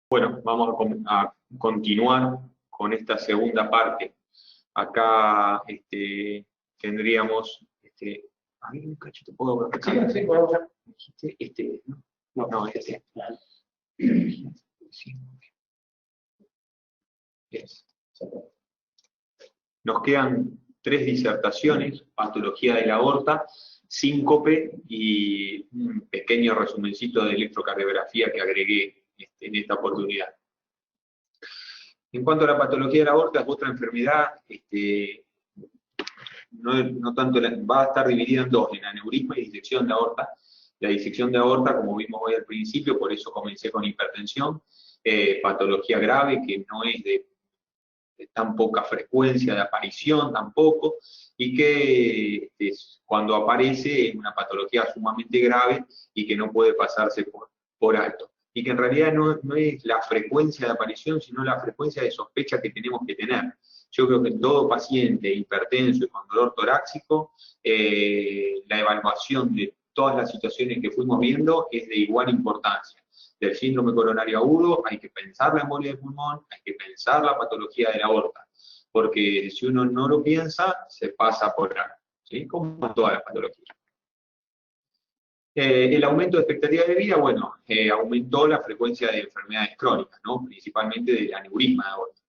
Bueno, vamos a continuar con esta segunda parte. Acá tendríamos, a ver, un cachito, ¿puedo ver? Sí, sí, podemos ver. ¿No? No, No, este. claro. Sí. Yes. Nos quedan 3 disertaciones: patología de la aorta, síncope y un pequeño resumencito de electrocardiografía que agregué en esta oportunidad. En cuanto a la patología de la aorta, es otra enfermedad, no tanto va a estar dividida en dos, en aneurisma y disección de aorta. La disección de aorta, como vimos hoy al principio, por eso comencé con hipertensión, patología grave que no es de tan poca frecuencia de aparición tampoco, y que cuando aparece es una patología sumamente grave y que no puede pasarse por alto. Y que en realidad no es la frecuencia de aparición, sino la frecuencia de sospecha que tenemos que tener. Yo creo que en todo paciente hipertenso y con dolor torácico, la evaluación de todas las situaciones que fuimos viendo es de igual importancia. Del síndrome coronario agudo hay que pensar la embolia de pulmón, hay que pensar la patología de la aorta, porque si uno no lo piensa, se pasa por alto, ¿sí? Como en todas las patologías. El aumento de expectativa de vida, bueno, aumentó la frecuencia de enfermedades crónicas, ¿no? Principalmente del aneurisma de aorta.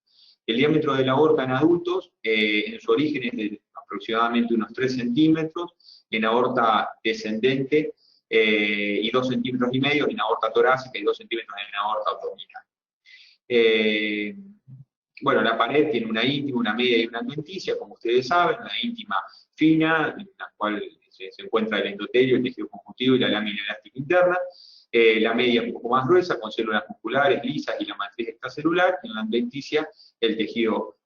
El diámetro de la aorta en adultos, en su origen es de aproximadamente unos 3 centímetros, en aorta descendente y 2,5 centímetros en aorta torácica y 2 centímetros en aorta abdominal. Bueno, la pared tiene una íntima, una media y una adventicia, como ustedes saben, una íntima fina, en la cual se encuentra el endotelio, el tejido conjuntivo y la lámina elástica interna. La media un poco más gruesa, con células musculares lisas y la matriz extracelular, y en la adventicia el tejido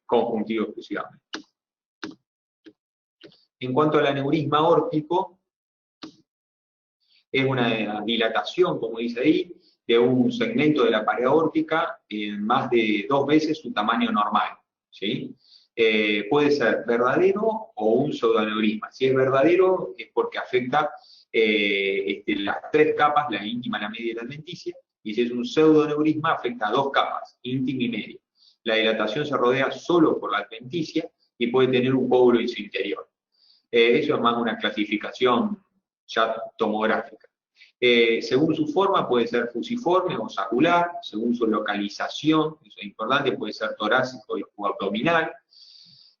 conjuntivo exclusivamente. En cuanto al aneurisma aórtico, es una dilatación, como dice ahí, de un segmento de la pared aórtica en más de 2 veces su tamaño normal, ¿sí? Puede ser verdadero o un pseudoaneurisma. Si es verdadero es porque afecta las 3 capas, la íntima, la media y la adventicia, y si es un pseudoaneurisma afecta a 2 capas, íntima y media. La dilatación se rodea solo por la adventicia y puede tener un coágulo en su interior. Eso es más una clasificación ya tomográfica. Según su forma puede ser fusiforme o sacular, según su localización, eso es importante, puede ser torácico o abdominal,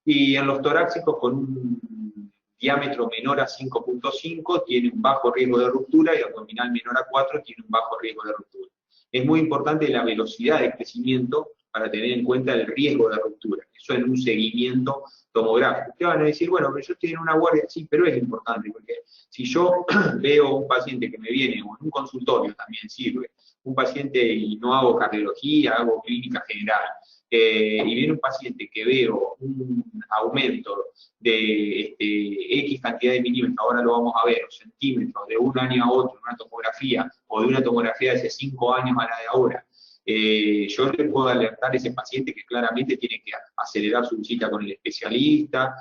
y en los torácicos con un diámetro menor a 5,5 tiene un bajo riesgo de ruptura y abdominal menor a 4 tiene un bajo riesgo de ruptura. Es muy importante la velocidad de crecimiento para tener en cuenta el riesgo de ruptura, eso en un seguimiento tomográfico. Te van a decir, bueno, pero yo estoy en una guardia, sí, pero es importante, porque si yo veo un paciente que me viene, o en un consultorio también sirve, un paciente y no hago cardiología, hago clínica general, y viene un paciente que veo un aumento de X cantidad de milímetros, ahora lo vamos a ver, o centímetros, de un año a otro en una tomografía, o de una tomografía de hace 5 años a la de ahora, yo le puedo alertar a ese paciente que claramente tiene que acelerar su visita con el especialista,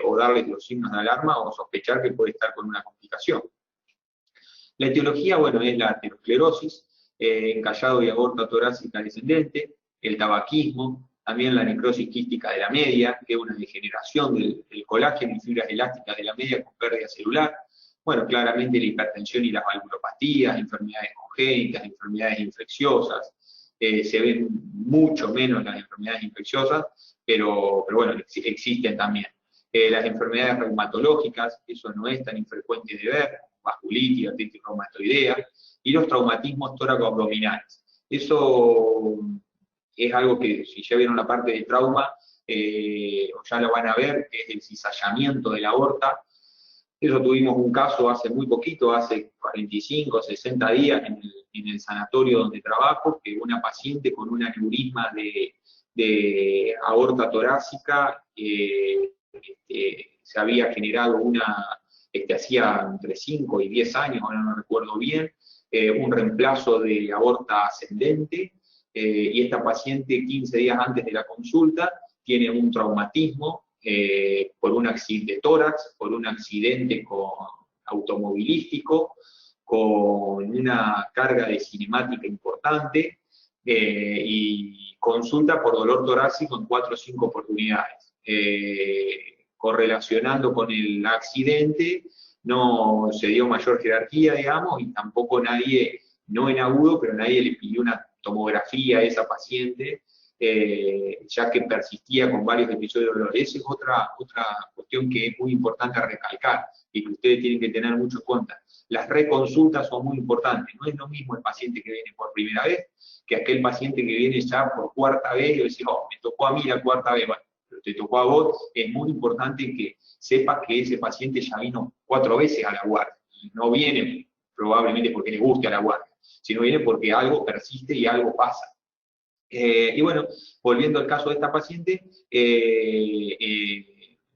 o darle los signos de alarma, o sospechar que puede estar con una complicación. La etiología, bueno, es la aterosclerosis, encallado y aorta torácica descendente, el tabaquismo, también la necrosis quística de la media, que es una degeneración del colágeno y fibras elásticas de la media con pérdida celular. Bueno, claramente la hipertensión y las valvulopatías, enfermedades congénitas, enfermedades infecciosas. Se ven mucho menos las enfermedades infecciosas, pero bueno, existen también. Las enfermedades reumatológicas, eso no es tan infrecuente de ver, vasculitis, artritis reumatoidea, y los traumatismos tóraco-abdominales. Eso es algo que si ya vieron la parte de trauma, o ya lo van a ver, que es el cizallamiento de la aorta. Eso tuvimos un caso hace muy poquito, hace 45, 60 días en el sanatorio donde trabajo, que una paciente con un aneurisma de aorta torácica se había generado hacía entre 5 y 10 años, ahora no recuerdo bien, un reemplazo de aorta ascendente, y esta paciente 15 días antes de la consulta tiene un traumatismo por un accidente de tórax, por un accidente automovilístico, con una carga de cinemática importante y consulta por dolor torácico en 4 o 5 oportunidades. Correlacionando con el accidente, no se dio mayor jerarquía, digamos, y tampoco nadie, no en agudo, pero nadie le pidió una tomografía a esa paciente, ya que persistía con varios episodios de dolor. Esa es otra cuestión que es muy importante recalcar y que ustedes tienen que tener mucho en cuenta. Las reconsultas son muy importantes. No es lo mismo el paciente que viene por primera vez que aquel paciente que viene ya por cuarta vez y dice, oh, me tocó a mí la cuarta vez. Bueno, pero te tocó a vos. Es muy importante que sepas que ese paciente ya vino 4 veces a la guardia. Y no viene probablemente porque le guste a la guardia, sino viene porque algo persiste y algo pasa. Y bueno, volviendo al caso de esta paciente,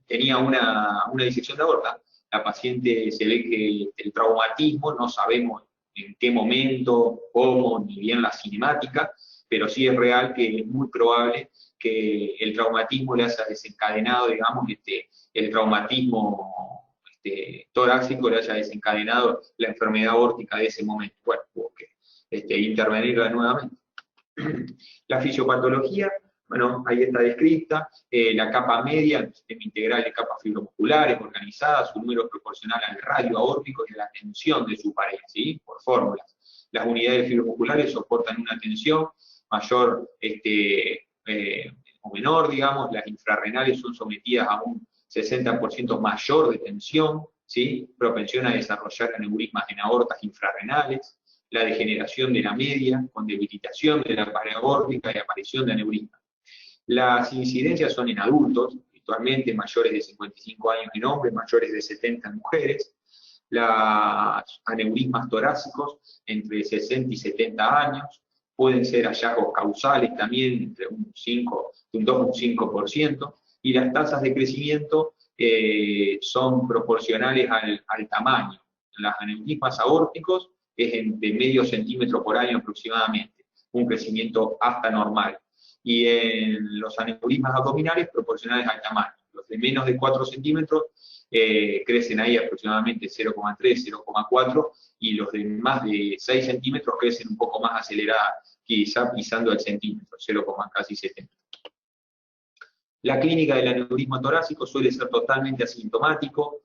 tenía una disección de aorta. La paciente se ve que el traumatismo, no sabemos en qué momento, cómo, ni bien la cinemática, pero sí es real que es muy probable que el traumatismo le haya desencadenado, digamos, el traumatismo torácico le haya desencadenado la enfermedad aórtica de ese momento. Bueno, hubo que intervenirla nuevamente. La fisiopatología, bueno, ahí está descrita, la capa media, el sistema integral de capas fibromusculares organizadas, su número proporcional al radio aórtico y a la tensión de su pared, ¿sí? Por fórmulas. Las unidades fibromusculares soportan una tensión mayor o menor, digamos, las infrarrenales son sometidas a un 60% mayor de tensión, ¿sí? Propensión a desarrollar aneurismas en aortas infrarrenales, la degeneración de la media, con debilitación de la pared aórtica y aparición de aneurisma. Las incidencias son en adultos, habitualmente mayores de 55 años en hombres, mayores de 70 en mujeres. Los aneurismas torácicos entre 60 y 70 años, pueden ser hallazgos causales también entre un 2 o un 5%, y las tasas de crecimiento son proporcionales al tamaño. Los aneurismas aórticos es de medio centímetro por año aproximadamente, un crecimiento hasta normal. Y en los aneurismas abdominales proporcionales al tamaño. Los de menos de 4 centímetros crecen ahí aproximadamente 0,3, 0,4, y los de más de 6 centímetros crecen un poco más acelerada, quizá pisando el centímetro, 0, casi 70. La clínica del aneurisma torácico suele ser totalmente asintomático,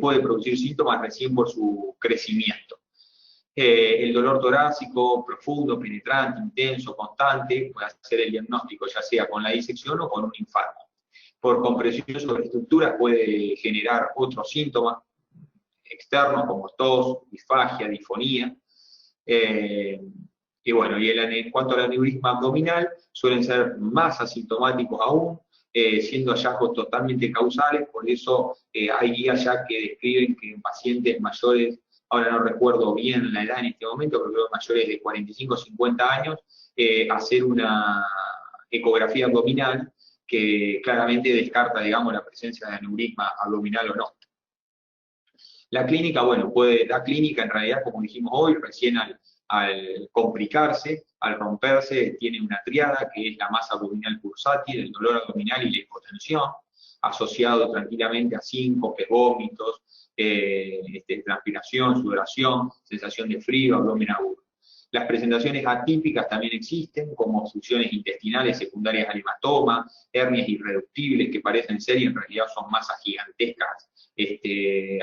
puede producir síntomas recién por su crecimiento. El dolor torácico profundo, penetrante, intenso, constante, puede hacer el diagnóstico ya sea con la disección o con un infarto. Por compresión sobre estructuras puede generar otros síntomas externos como tos, disfagia, disfonía. Y bueno, en cuanto al aneurisma abdominal, suelen ser más asintomáticos aún, siendo hallazgos totalmente causales, por eso hay guías ya que describen que en pacientes mayores, ahora no recuerdo bien la edad en este momento, pero creo mayores de 45 o 50 años, hacer una ecografía abdominal que claramente descarta, digamos, la presencia de aneurisma abdominal o no. La clínica, bueno, la clínica en realidad, como dijimos hoy, recién al complicarse, al romperse, tiene una triada que es la masa abdominal pulsátil, el dolor abdominal y la hipotensión, asociado tranquilamente a síncopes, vómitos, transpiración, sudoración, sensación de frío, abdomen agudo. Las presentaciones atípicas también existen, como obstrucciones intestinales secundarias al hematoma, hernias irreductibles que parecen ser y en realidad son masas gigantescas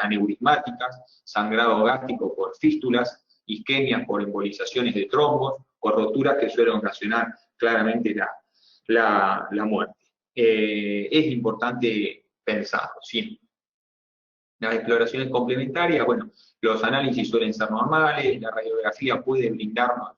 aneurismáticas, sangrado gástrico por fístulas, isquemias por embolizaciones de trombos o roturas que suelen ocasionar claramente la muerte. Es importante pensarlo, ¿sí? Las exploraciones complementarias, bueno, los análisis suelen ser normales, la radiografía puede brindarnos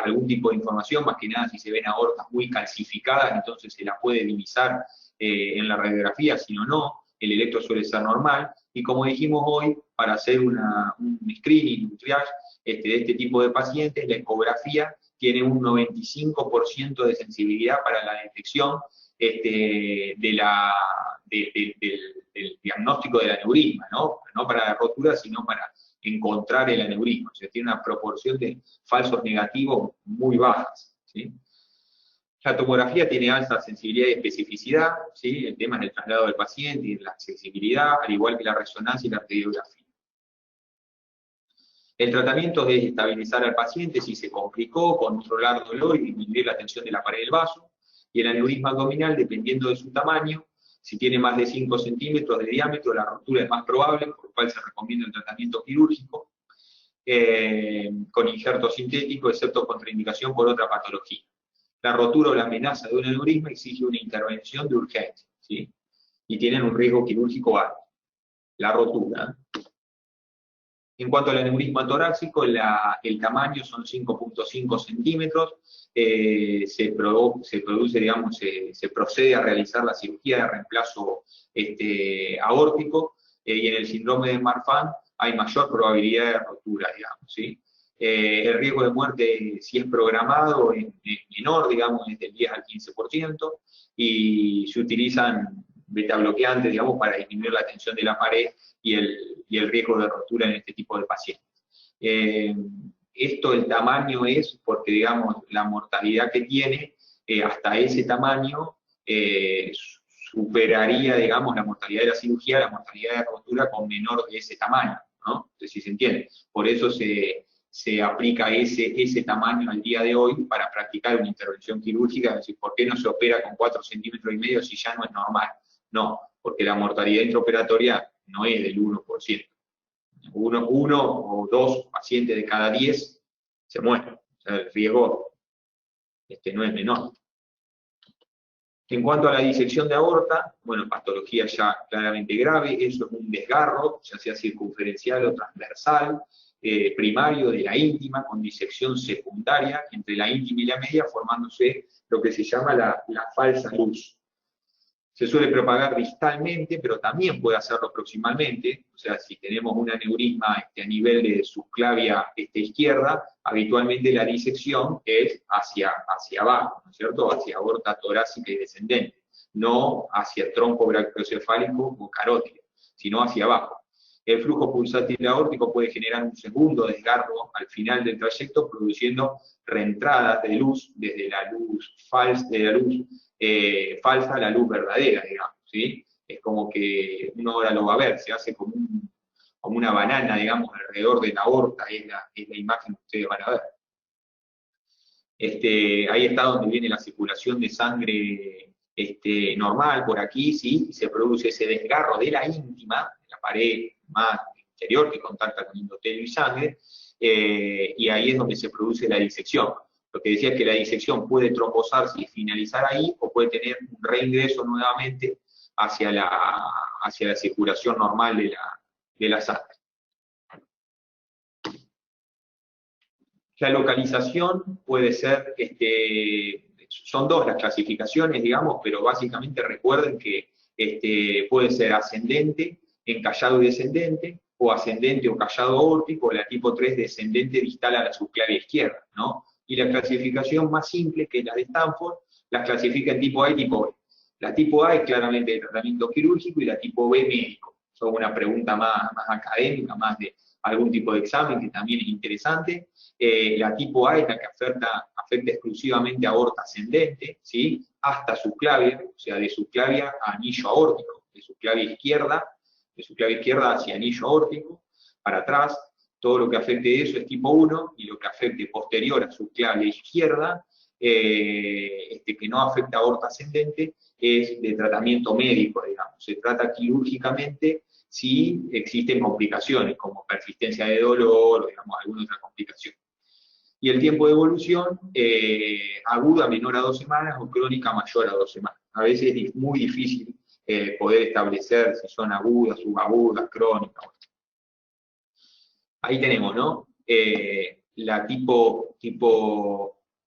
algún tipo de información, más que nada si se ven aortas muy calcificadas, entonces se las puede divisar en la radiografía, si no, el electro suele ser normal, y como dijimos hoy, para hacer un screening, un triage de este tipo de pacientes, la ecografía tiene un 95% de sensibilidad para la detección del diagnóstico del aneurisma, ¿no? No para la rotura, sino para encontrar el aneurisma. O sea, tiene una proporción de falsos negativos muy bajas, ¿sí? La tomografía tiene alta sensibilidad y especificidad, ¿sí? El tema es el traslado del paciente y la accesibilidad, al igual que la resonancia y la radiografía. El tratamiento es estabilizar al paciente si se complicó, controlar dolor y disminuir la tensión de la pared del vaso. Y el aneurisma abdominal, dependiendo de su tamaño, si tiene más de 5 centímetros de diámetro, la rotura es más probable, por lo cual se recomienda el tratamiento quirúrgico con injerto sintético, excepto contraindicación por otra patología. La rotura o la amenaza de un aneurisma exige una intervención de urgencia, ¿sí? Y tienen un riesgo quirúrgico alto. La rotura. En cuanto al aneurisma torácico, el tamaño son 5,5 centímetros, se produce, digamos, se procede a realizar la cirugía de reemplazo aórtico, y en el síndrome de Marfan hay mayor probabilidad de rotura, digamos, ¿sí? El riesgo de muerte, si es programado, es menor, digamos, es del 10 al 15%, y se utilizan beta bloqueantes, digamos, para disminuir la tensión de la pared y el riesgo de rotura en este tipo de pacientes. Esto, el tamaño es porque, digamos, la mortalidad que tiene hasta ese tamaño superaría, digamos, la mortalidad de la cirugía, la mortalidad de rotura con menor de ese tamaño, ¿no? Entonces, si se entiende. Por eso se aplica ese tamaño al día de hoy para practicar una intervención quirúrgica, es decir, ¿por qué no se opera con 4,5 centímetros si ya no es normal? No, porque la mortalidad intraoperatoria no es del 1%. Uno o dos pacientes de cada 10 se mueren. O sea, el riesgo no es menor. En cuanto a la disección de aorta, bueno, patología ya claramente grave, eso es un desgarro, ya sea circunferencial o transversal, primario de la íntima, con disección secundaria entre la íntima y la media, formándose lo que se llama la falsa luz. Se suele propagar distalmente, pero también puede hacerlo proximalmente. O sea, si tenemos un aneurisma a nivel de subclavia izquierda, habitualmente la disección es hacia abajo, ¿no es cierto? Hacia aorta torácica y descendente, no hacia tronco brachiocefálico o carótido, sino hacia abajo. El flujo pulsátil aórtico puede generar un segundo desgarro al final del trayecto, produciendo reentradas de luz desde la luz falsa, falsa a la luz verdadera, digamos, ¿sí? Es como que uno ahora lo va a ver, se hace como una banana, digamos, alrededor de la aorta, es la imagen que ustedes van a ver. Ahí está donde viene la circulación de sangre normal, por aquí, ¿sí? Y se produce ese desgarro de la íntima, de la pared más interior que contacta con endotelio y sangre, y ahí es donde se produce la disección. Lo que decía es que la disección puede trombosarse y finalizar ahí, o puede tener un reingreso nuevamente hacia la circulación normal de la sangre. La localización puede ser, son dos las clasificaciones, digamos, pero básicamente recuerden que puede ser ascendente, encallado y descendente, o ascendente o callado aórtico, o la tipo 3 descendente distal a la subclavia izquierda, ¿no? Y la clasificación más simple, que es la de Stanford, las clasifica en tipo A y tipo B. La tipo A es claramente de tratamiento quirúrgico y la tipo B médico. Son una pregunta más académica, más de algún tipo de examen que también es interesante. La tipo A es la que afecta exclusivamente a aorta ascendente, ¿sí? Hasta subclavia, o sea, de subclavia a anillo aórtico, de subclavia izquierda hacia anillo aórtico, para atrás. Todo lo que afecte eso es tipo 1, y lo que afecte posterior a subclavia izquierda, que no afecta a aorta ascendente, es de tratamiento médico, digamos. Se trata quirúrgicamente si existen complicaciones, como persistencia de dolor o, digamos, alguna otra complicación. Y el tiempo de evolución, aguda menor a 2 semanas o crónica mayor a 2 semanas. A veces es muy difícil poder establecer si son agudas, subagudas, crónicas. Ahí tenemos, ¿no? La tipo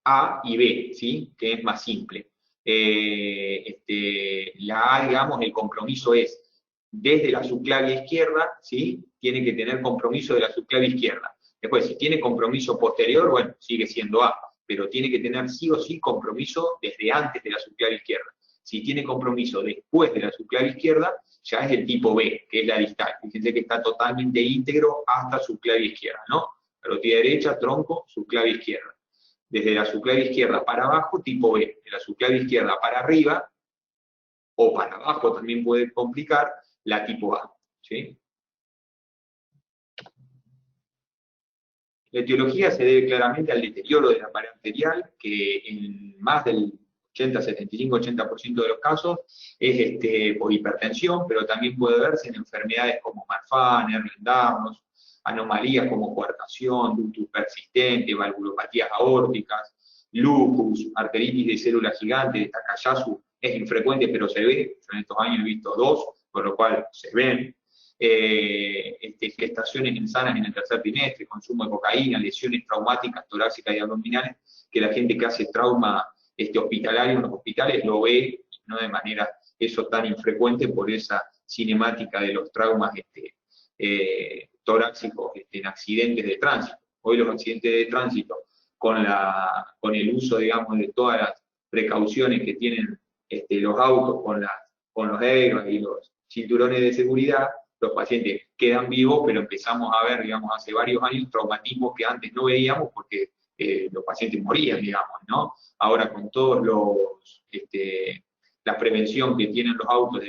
A y B, ¿sí? Que es más simple. La A, digamos, el compromiso es desde la subclavia izquierda, ¿sí? Tiene que tener compromiso de la subclavia izquierda. Después, si tiene compromiso posterior, bueno, sigue siendo A, pero tiene que tener sí o sí compromiso desde antes de la subclavia izquierda. Si tiene compromiso después de la subclavia izquierda, ya es el tipo B, que es la distal. Fíjense que está totalmente íntegro hasta subclavia izquierda, ¿no? Carotida derecha, tronco, subclavia izquierda. Desde la subclavia izquierda para abajo, tipo B. De la subclavia izquierda para arriba, o para abajo también puede complicar, la tipo A, ¿sí? La etiología se debe claramente al deterioro de la pared arterial, que en más del 80, 75, 80% de los casos es por hipertensión, pero también puede verse en enfermedades como Marfan, Ehlers-Danlos, anomalías como coartación, ductus persistente, valvulopatías aórticas, lupus, arteritis de célula gigante, Takayasu es infrecuente, pero se ve. Yo en estos años he visto dos, por lo cual se ven. Gestaciones insanas en el tercer trimestre, consumo de cocaína, lesiones traumáticas torácicas y abdominales, que la gente que hace trauma hospitalario en los hospitales lo ve, no de manera eso tan infrecuente por esa cinemática de los traumas torácicos en accidentes de tránsito. Hoy los accidentes de tránsito, con el uso, digamos, de todas las precauciones que tienen los autos, con los airbags y los cinturones de seguridad, los pacientes quedan vivos, pero empezamos a ver, digamos, hace varios años traumatismos que antes no veíamos porque los pacientes morían, digamos, ¿no? Ahora con todos la prevención que tienen los autos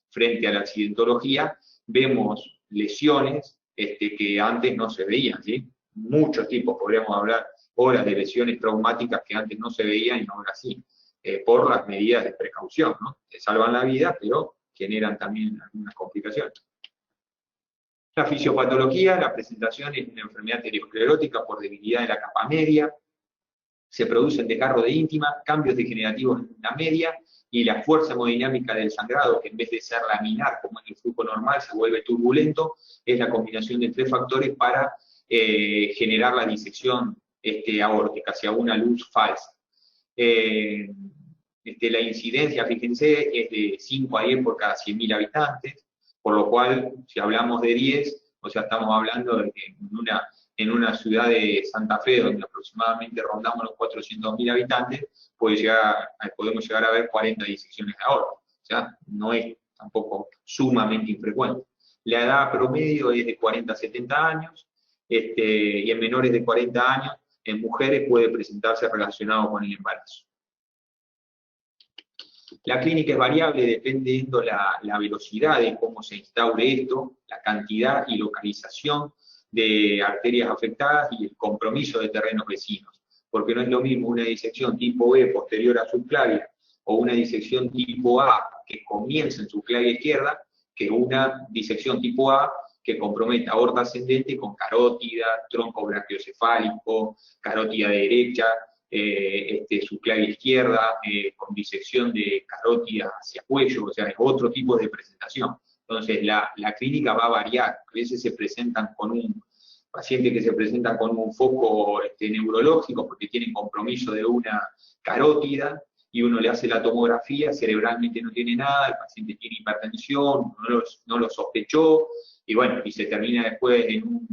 frente a la accidentología, vemos lesiones que antes no se veían, ¿sí? Muchos tipos, podríamos hablar horas de lesiones traumáticas que antes no se veían y ahora sí, por las medidas de precaución, ¿no? Que salvan la vida, pero generan también algunas complicaciones. La fisiopatología, la presentación es una enfermedad arteriosclerótica por debilidad de la capa media, se producen desgarro de íntima, cambios degenerativos en la media, y la fuerza hemodinámica del sangrado, que en vez de ser laminar como en el flujo normal, se vuelve turbulento, es la combinación de tres factores para generar la disección aórtica, hacia una luz falsa. La incidencia, fíjense, es de 5 a 10 por cada 100.000 habitantes, por lo cual, si hablamos de 10, o sea, estamos hablando de que en una ciudad de Santa Fe, donde aproximadamente rondamos los 400.000 habitantes, podemos llegar a ver 40 disecciones de aorta. O sea, no es tampoco sumamente infrecuente. La edad promedio es de 40 a 70 años, y en menores de 40 años, en mujeres puede presentarse relacionado con el embarazo. La clínica es variable dependiendo la velocidad de cómo se instaure esto, la cantidad y localización de arterias afectadas y el compromiso de terrenos vecinos. Porque no es lo mismo una disección tipo E posterior a subclavia o una disección tipo A que comienza en subclavia izquierda que una disección tipo A que comprometa aorta ascendente con carótida, tronco brachiocefálico, carótida derecha, subclavia izquierda, con disección de carótida hacia cuello, o sea, es otro tipo de presentación. Entonces, la clínica va a variar. A veces se presentan con pacientes que se presentan con un foco neurológico porque tienen compromiso de una carótida, y uno le hace la tomografía, cerebralmente no tiene nada, el paciente tiene hipertensión, no lo sospechó, y bueno, y se termina después en un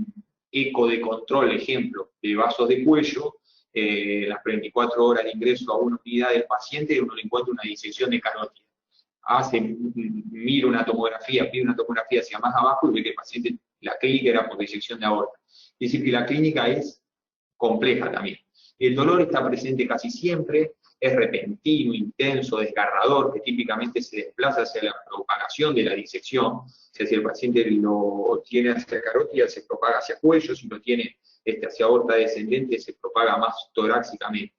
eco de control, ejemplo, de vasos de cuello, las 24 horas de ingreso a una unidad del paciente, uno le encuentra una disección de carótida. Mira una tomografía, pide una tomografía hacia más abajo y ve que el paciente, la clínica era por disección de aorta. Es decir, que la clínica es compleja también. El dolor está presente casi siempre, es repentino, intenso, desgarrador, que típicamente se desplaza hacia la propagación de la disección. O sea, si el paciente lo tiene hacia carótida, se propaga hacia cuello; si lo tiene hacia aorta descendente, se propaga más torácicamente.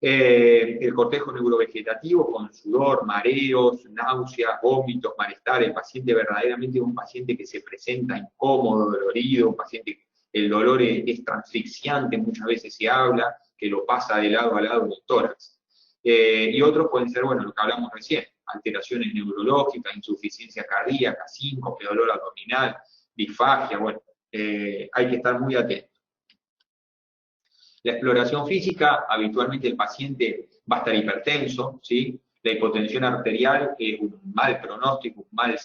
El cortejo neurovegetativo con sudor, mareos, náuseas, vómitos, malestar. El paciente verdaderamente es un paciente que se presenta incómodo, dolorido, un paciente que el dolor es transfixiante, muchas veces se habla, que lo pasa de lado a lado del tórax. Y otros pueden ser, bueno, lo que hablamos recién, alteraciones neurológicas, insuficiencia cardíaca, síncope, dolor abdominal, disfagia, bueno, hay que estar muy atento. La exploración física, habitualmente el paciente va a estar hipertenso, ¿sí? La hipotensión arterial es un mal pronóstico, un mal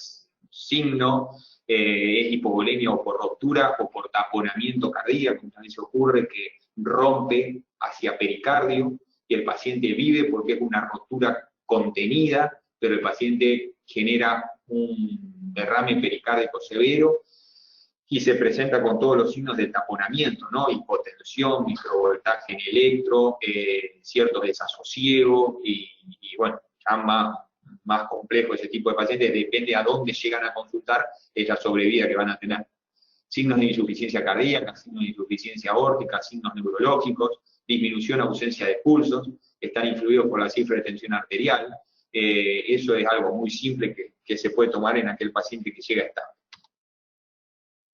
signo, es hipovolemia o por ruptura o por taponamiento cardíaco. Muchas veces ocurre que rompe hacia pericardio y el paciente vive porque es una rotura contenida, pero el paciente genera un derrame pericárdico severo y se presenta con todos los signos de taponamiento, ¿no? Hipotensión, microvoltaje en electro, cierto desasosiego, y bueno, ya más complejo ese tipo de pacientes, depende a dónde llegan a consultar, es la sobrevida que van a tener. signos de insuficiencia cardíaca, signos de insuficiencia aórtica, signos neurológicos, disminución, ausencia de pulsos, están influidos por la cifra de tensión arterial. Eso es algo muy simple que se puede tomar en aquel paciente que llega a estar.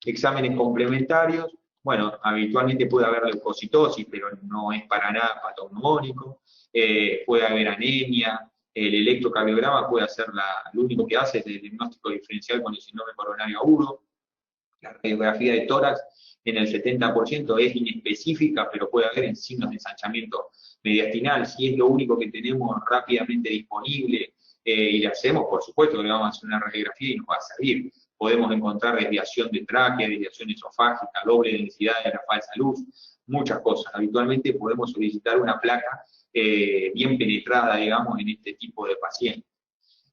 Exámenes complementarios, bueno, habitualmente puede haber leucocitosis, pero no es para nada patognomónico, puede haber anemia, el electrocardiograma puede hacer lo único que hace es el diagnóstico diferencial con el síndrome coronario agudo. La radiografía de tórax en el 70% es inespecífica, pero puede haber signos de ensanchamiento mediastinal. Si es lo único que tenemos rápidamente disponible y le hacemos, por supuesto que le vamos a hacer una radiografía y nos va a servir. Podemos encontrar desviación de tráquea, desviación esofágica, doble densidad de la falsa luz, muchas cosas. Habitualmente podemos solicitar una placa bien penetrada, digamos, en este tipo de pacientes,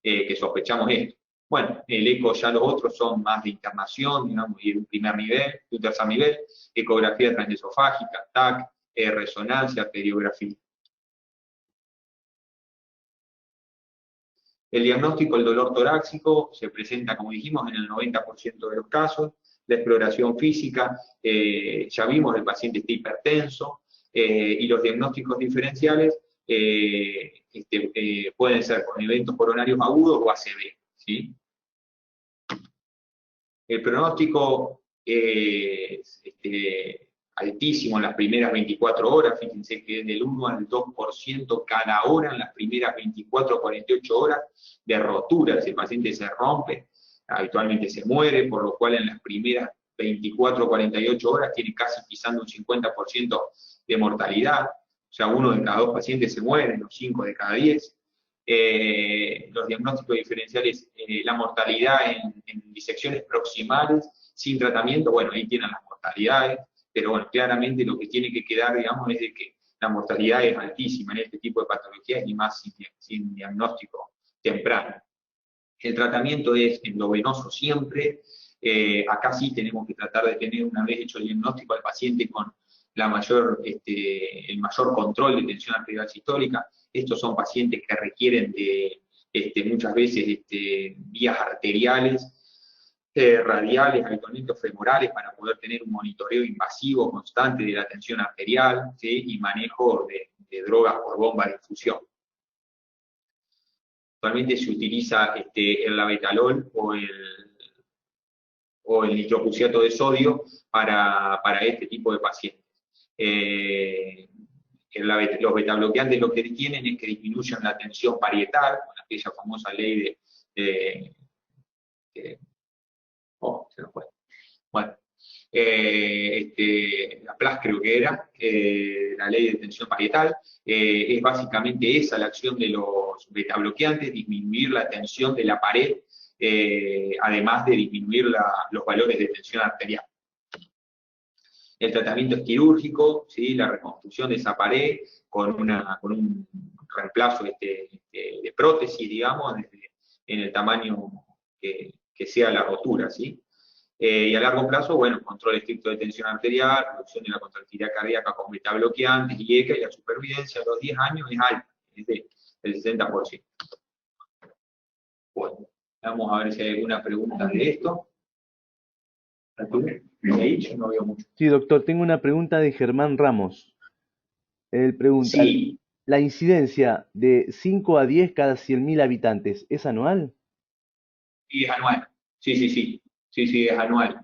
que sospechamos esto. Bueno, el eco ya los otros son más de internación, digamos, y de un primer nivel, de un tercer nivel, ecografía transesofágica, TAC, resonancia, arteriografía. El diagnóstico del dolor torácico se presenta, como dijimos, en el 90% de los casos. La exploración física, ya vimos, el paciente está hipertenso, y los diagnósticos diferenciales pueden ser con eventos coronarios agudos o ACV, ¿sí? El pronóstico es altísimo en las primeras 24 horas, fíjense que es del 1 al 2% cada hora en las primeras 24 o 48 horas de rotura. Si el paciente se rompe, habitualmente se muere, por lo cual en las primeras 24 o 48 horas tiene casi pisando un 50% de mortalidad. O sea, 1 de cada 2 pacientes se mueren, los 5 de cada 10. Los diagnósticos diferenciales, la mortalidad en disecciones proximales sin tratamiento, bueno, ahí tienen las mortalidades, pero bueno, claramente lo que tiene que quedar, digamos, es de que la mortalidad es altísima en este tipo de patologías y más sin diagnóstico temprano. El tratamiento es endovenoso siempre. Acá sí tenemos que tratar de tener, una vez hecho el diagnóstico al paciente, con el mayor control de tensión arterial sistólica. Estos son pacientes que requieren de muchas veces vías arteriales, radiales, habitualmente femorales, para poder tener un monitoreo invasivo constante de la tensión arterial, ¿sí? Y manejo de drogas por bomba de infusión. Actualmente se utiliza el labetalol o el nitrocruciato de sodio para este tipo de pacientes. Los betabloqueantes lo que tienen es que disminuyen la tensión parietal, con aquella famosa ley se nos fue. Bueno, Laplace creo que era, la ley de tensión parietal, es básicamente esa la acción de los betabloqueantes, disminuir la tensión de la pared, además de disminuir los valores de tensión arterial. El tratamiento es quirúrgico, ¿sí? La reconstrucción de esa pared con un reemplazo de prótesis, digamos, en el tamaño que sea la rotura, ¿sí? Y a largo plazo, bueno, control estricto de tensión arterial, reducción de la contractilidad cardíaca con betabloqueantes y ECA, y la supervivencia a los 10 años es alta, es del 60%. Bueno, vamos a ver si hay alguna pregunta de esto. Ahí no veo mucho. Sí, doctor, tengo una pregunta de Germán Ramos. Él pregunta, Sí. ¿la incidencia de 5 a 10 cada 100.000 habitantes es anual? Sí, es anual. Sí, es anual.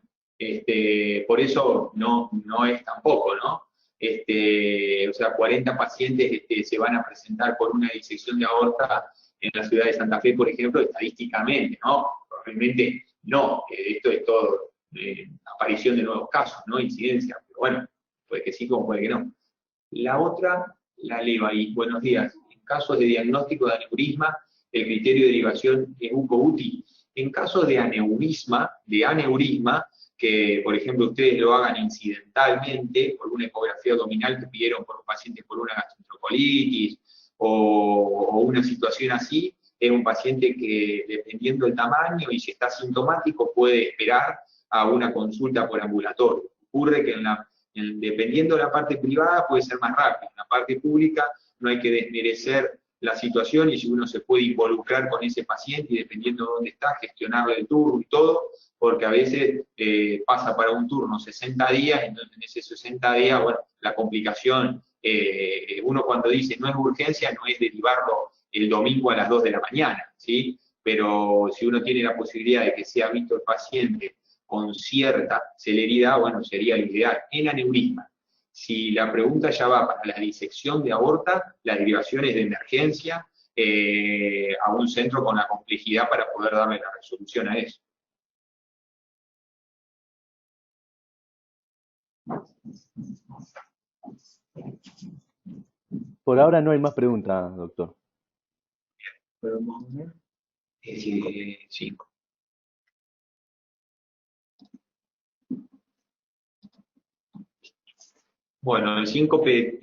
Por eso no es tampoco, ¿no? O sea, 40 pacientes se van a presentar por una disección de aorta en la ciudad de Santa Fe, por ejemplo, estadísticamente, ¿no? Probablemente no, esto es todo aparición de nuevos casos, ¿no? Incidencia, pero bueno, puede que sí como puede que no. La otra la leo ahí. Buenos días. En casos de diagnóstico de aneurisma, el criterio de derivación es UCO-UTI. En casos de aneurisma, que por ejemplo ustedes lo hagan incidentalmente por una ecografía abdominal que pidieron por un paciente por una gastroenterocolitis o una situación así, es un paciente que, dependiendo del tamaño y si está sintomático, puede esperar a una consulta por ambulatorio. Ocurre que dependiendo de la parte privada puede ser más rápido. En la parte pública no hay que desmerecer la situación y si uno se puede involucrar con ese paciente y dependiendo de dónde está, gestionarle el turno y todo, porque a veces pasa para un turno 60 días, entonces en ese 60 días, bueno, la complicación, uno cuando dice no es urgencia, no es derivarlo el domingo a las 2 de la mañana, ¿sí? Pero si uno tiene la posibilidad de que sea visto el paciente con cierta celeridad, bueno, sería lo ideal. En aneurisma, si la pregunta ya va para la disección de aorta, la derivación es de emergencia a un centro con la complejidad para poder darle la resolución a eso. Por ahora no hay más preguntas, doctor. ¿Podemos ver? 5. Bueno, el síncope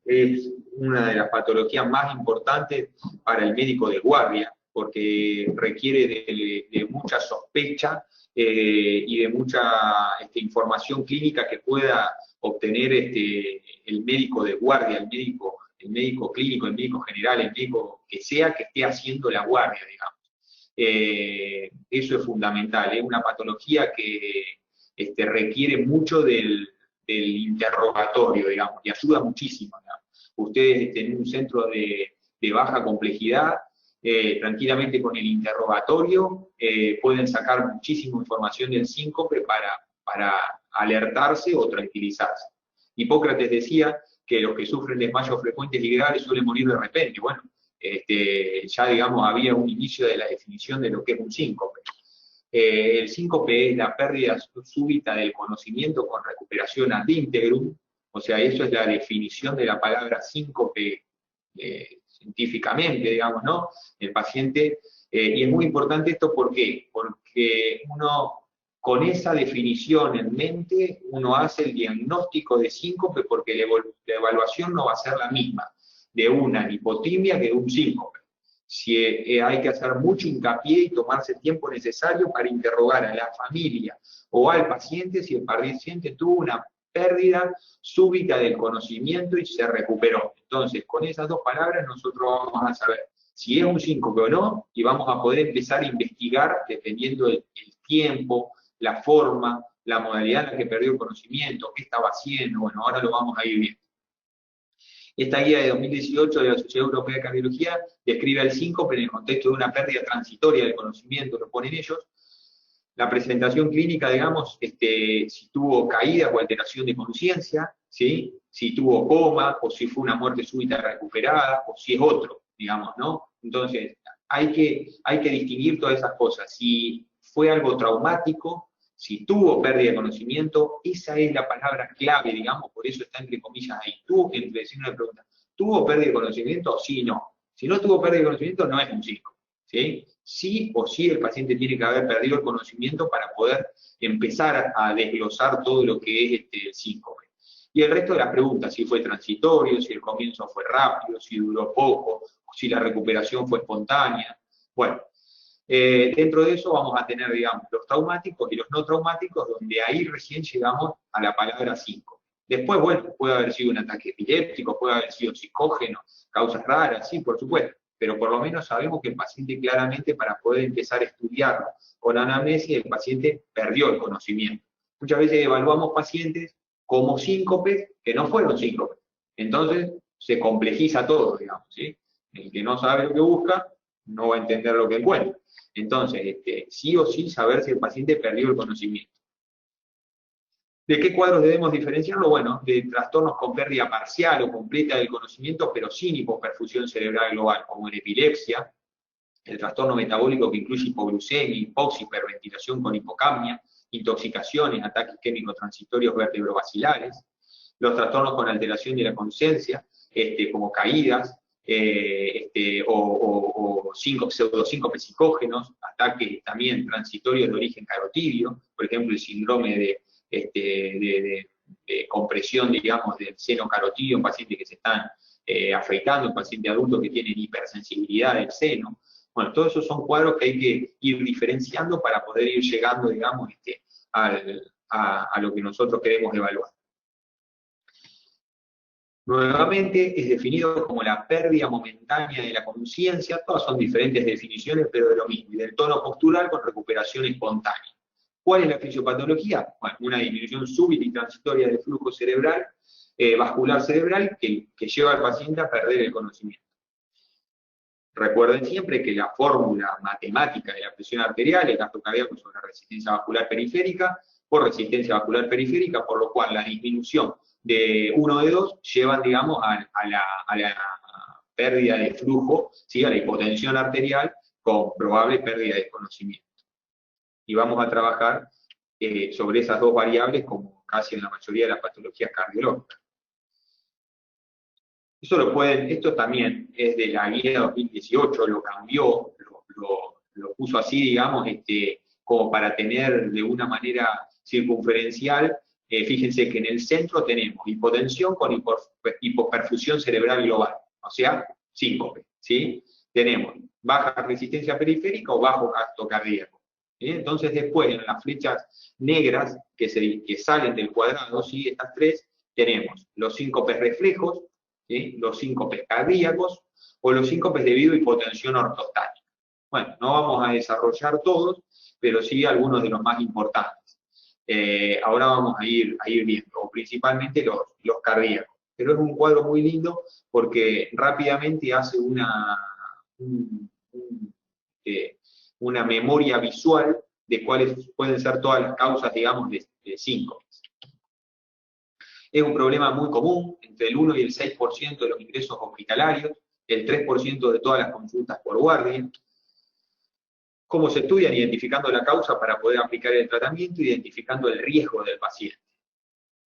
es una de las patologías más importantes para el médico de guardia, porque requiere de mucha sospecha y de mucha información clínica que pueda obtener el médico de guardia, el médico clínico, el médico general, el médico que sea que esté haciendo la guardia, digamos. Eso es fundamental, es una patología que requiere mucho del interrogatorio, digamos, y ayuda muchísimo. Digamos. Ustedes en un centro de baja complejidad, tranquilamente con el interrogatorio, pueden sacar muchísima información del síncope para alertarse o tranquilizarse. Hipócrates decía que los que sufren desmayos frecuentes y graves suelen morir de repente. Bueno, ya digamos había un inicio de la definición de lo que es un síncope. El síncope es la pérdida súbita del conocimiento con recuperación ad integrum, o sea, eso es la definición de la palabra síncope científicamente, digamos, ¿no? El paciente, y es muy importante esto, ¿por qué? Porque uno, con esa definición en mente, uno hace el diagnóstico de síncope porque la evaluación no va a ser la misma de una hipotimia que de un síncope. Si hay que hacer mucho hincapié y tomarse el tiempo necesario para interrogar a la familia o al paciente si el paciente tuvo una pérdida súbita del conocimiento y se recuperó. Entonces, con esas dos palabras nosotros vamos a saber si es un síncope o no y vamos a poder empezar a investigar dependiendo del tiempo, la forma, la modalidad en la que perdió el conocimiento, qué estaba haciendo, bueno, ahora lo vamos a ir viendo. Esta guía de 2018 de la Sociedad Europea de Cardiología describe al síncope en el contexto de una pérdida transitoria del conocimiento, lo ponen ellos. La presentación clínica, digamos, si tuvo caída o alteración de conciencia, ¿sí? Si tuvo coma, o si fue una muerte súbita recuperada, o si es otro, digamos, ¿no? Entonces, hay que distinguir todas esas cosas. Si fue algo traumático, si tuvo pérdida de conocimiento, esa es la palabra clave, digamos, por eso está entre comillas ahí. Entre decir una pregunta, ¿tuvo pérdida de conocimiento? Sí, no. Si no tuvo pérdida de conocimiento, no es un síncope, ¿sí? Sí o sí el paciente tiene que haber perdido el conocimiento para poder empezar a desglosar todo lo que es el síncope. Y el resto de las preguntas, si fue transitorio, si el comienzo fue rápido, si duró poco, si la recuperación fue espontánea. Bueno, dentro de eso vamos a tener, digamos, los traumáticos y los no traumáticos, donde ahí recién llegamos a la palabra síncope. Después, bueno, puede haber sido un ataque epiléptico, puede haber sido psicógeno, causas raras, sí, por supuesto, pero por lo menos sabemos que el paciente claramente, para poder empezar a estudiarlo con anamnesia, el paciente perdió el conocimiento. Muchas veces evaluamos pacientes como síncopes que no fueron síncopes. Entonces, se complejiza todo, digamos, ¿sí? El que no sabe lo que busca, no va a entender lo que encuentra. Entonces, sí o sí saber si el paciente perdió el conocimiento. ¿De qué cuadros debemos diferenciarlo? Bueno, de trastornos con pérdida parcial o completa del conocimiento, pero sin hipoperfusión cerebral global, como en epilepsia, el trastorno metabólico que incluye hipoglucemia, hipoxia, hiperventilación con hipocapnia, intoxicaciones, ataques químicos transitorios vertebrovacilares, los trastornos con alteración de la conciencia, como caídas, o pseudosíncopes psicógenos, ataques también transitorios de origen carotidio, por ejemplo el síndrome de compresión, digamos, del seno carotidio en pacientes que se están afeitando, en pacientes adultos que tienen hipersensibilidad del seno. Bueno, todos esos son cuadros que hay que ir diferenciando para poder ir llegando, digamos, a lo que nosotros queremos evaluar. Nuevamente es definido como la pérdida momentánea de la conciencia, todas son diferentes definiciones, pero de lo mismo, y del tono postural con recuperación espontánea. ¿Cuál es la fisiopatología? Bueno, una disminución súbita y transitoria del flujo cerebral, vascular cerebral, que lleva al paciente a perder el conocimiento. Recuerden siempre que la fórmula matemática de la presión arterial es gasto cardíaco sobre la resistencia vascular periférica, por resistencia vascular periférica, por lo cual la disminución de 1 de 2 llevan, digamos, a la pérdida de flujo, ¿sí? A la hipotensión arterial con probable pérdida de conocimiento. Y vamos a trabajar sobre esas dos variables como casi en la mayoría de las patologías cardiológicas. Esto también es de la guía 2018, lo cambió, lo puso así, digamos, como para tener de una manera circunferencial. Fíjense que en el centro tenemos hipotensión con hipoperfusión cerebral global, o sea, síncope, ¿sí? Tenemos baja resistencia periférica o bajo gasto cardíaco. Entonces después en las flechas negras que salen del cuadrado, ¿sí? Estas tres, tenemos los síncopes reflejos, ¿sí? Los síncopes cardíacos o los síncopes debido a hipotensión ortostática. Bueno, no vamos a desarrollar todos, pero sí algunos de los más importantes. Ahora vamos a ir viendo, principalmente los cardíacos. Pero es un cuadro muy lindo porque rápidamente hace una memoria visual de cuáles pueden ser todas las causas, digamos, de síncopes. Es un problema muy común, entre el 1 y el 6% de los ingresos hospitalarios, el 3% de todas las consultas por guardia. ¿Cómo se estudian? Identificando la causa para poder aplicar el tratamiento, identificando el riesgo del paciente.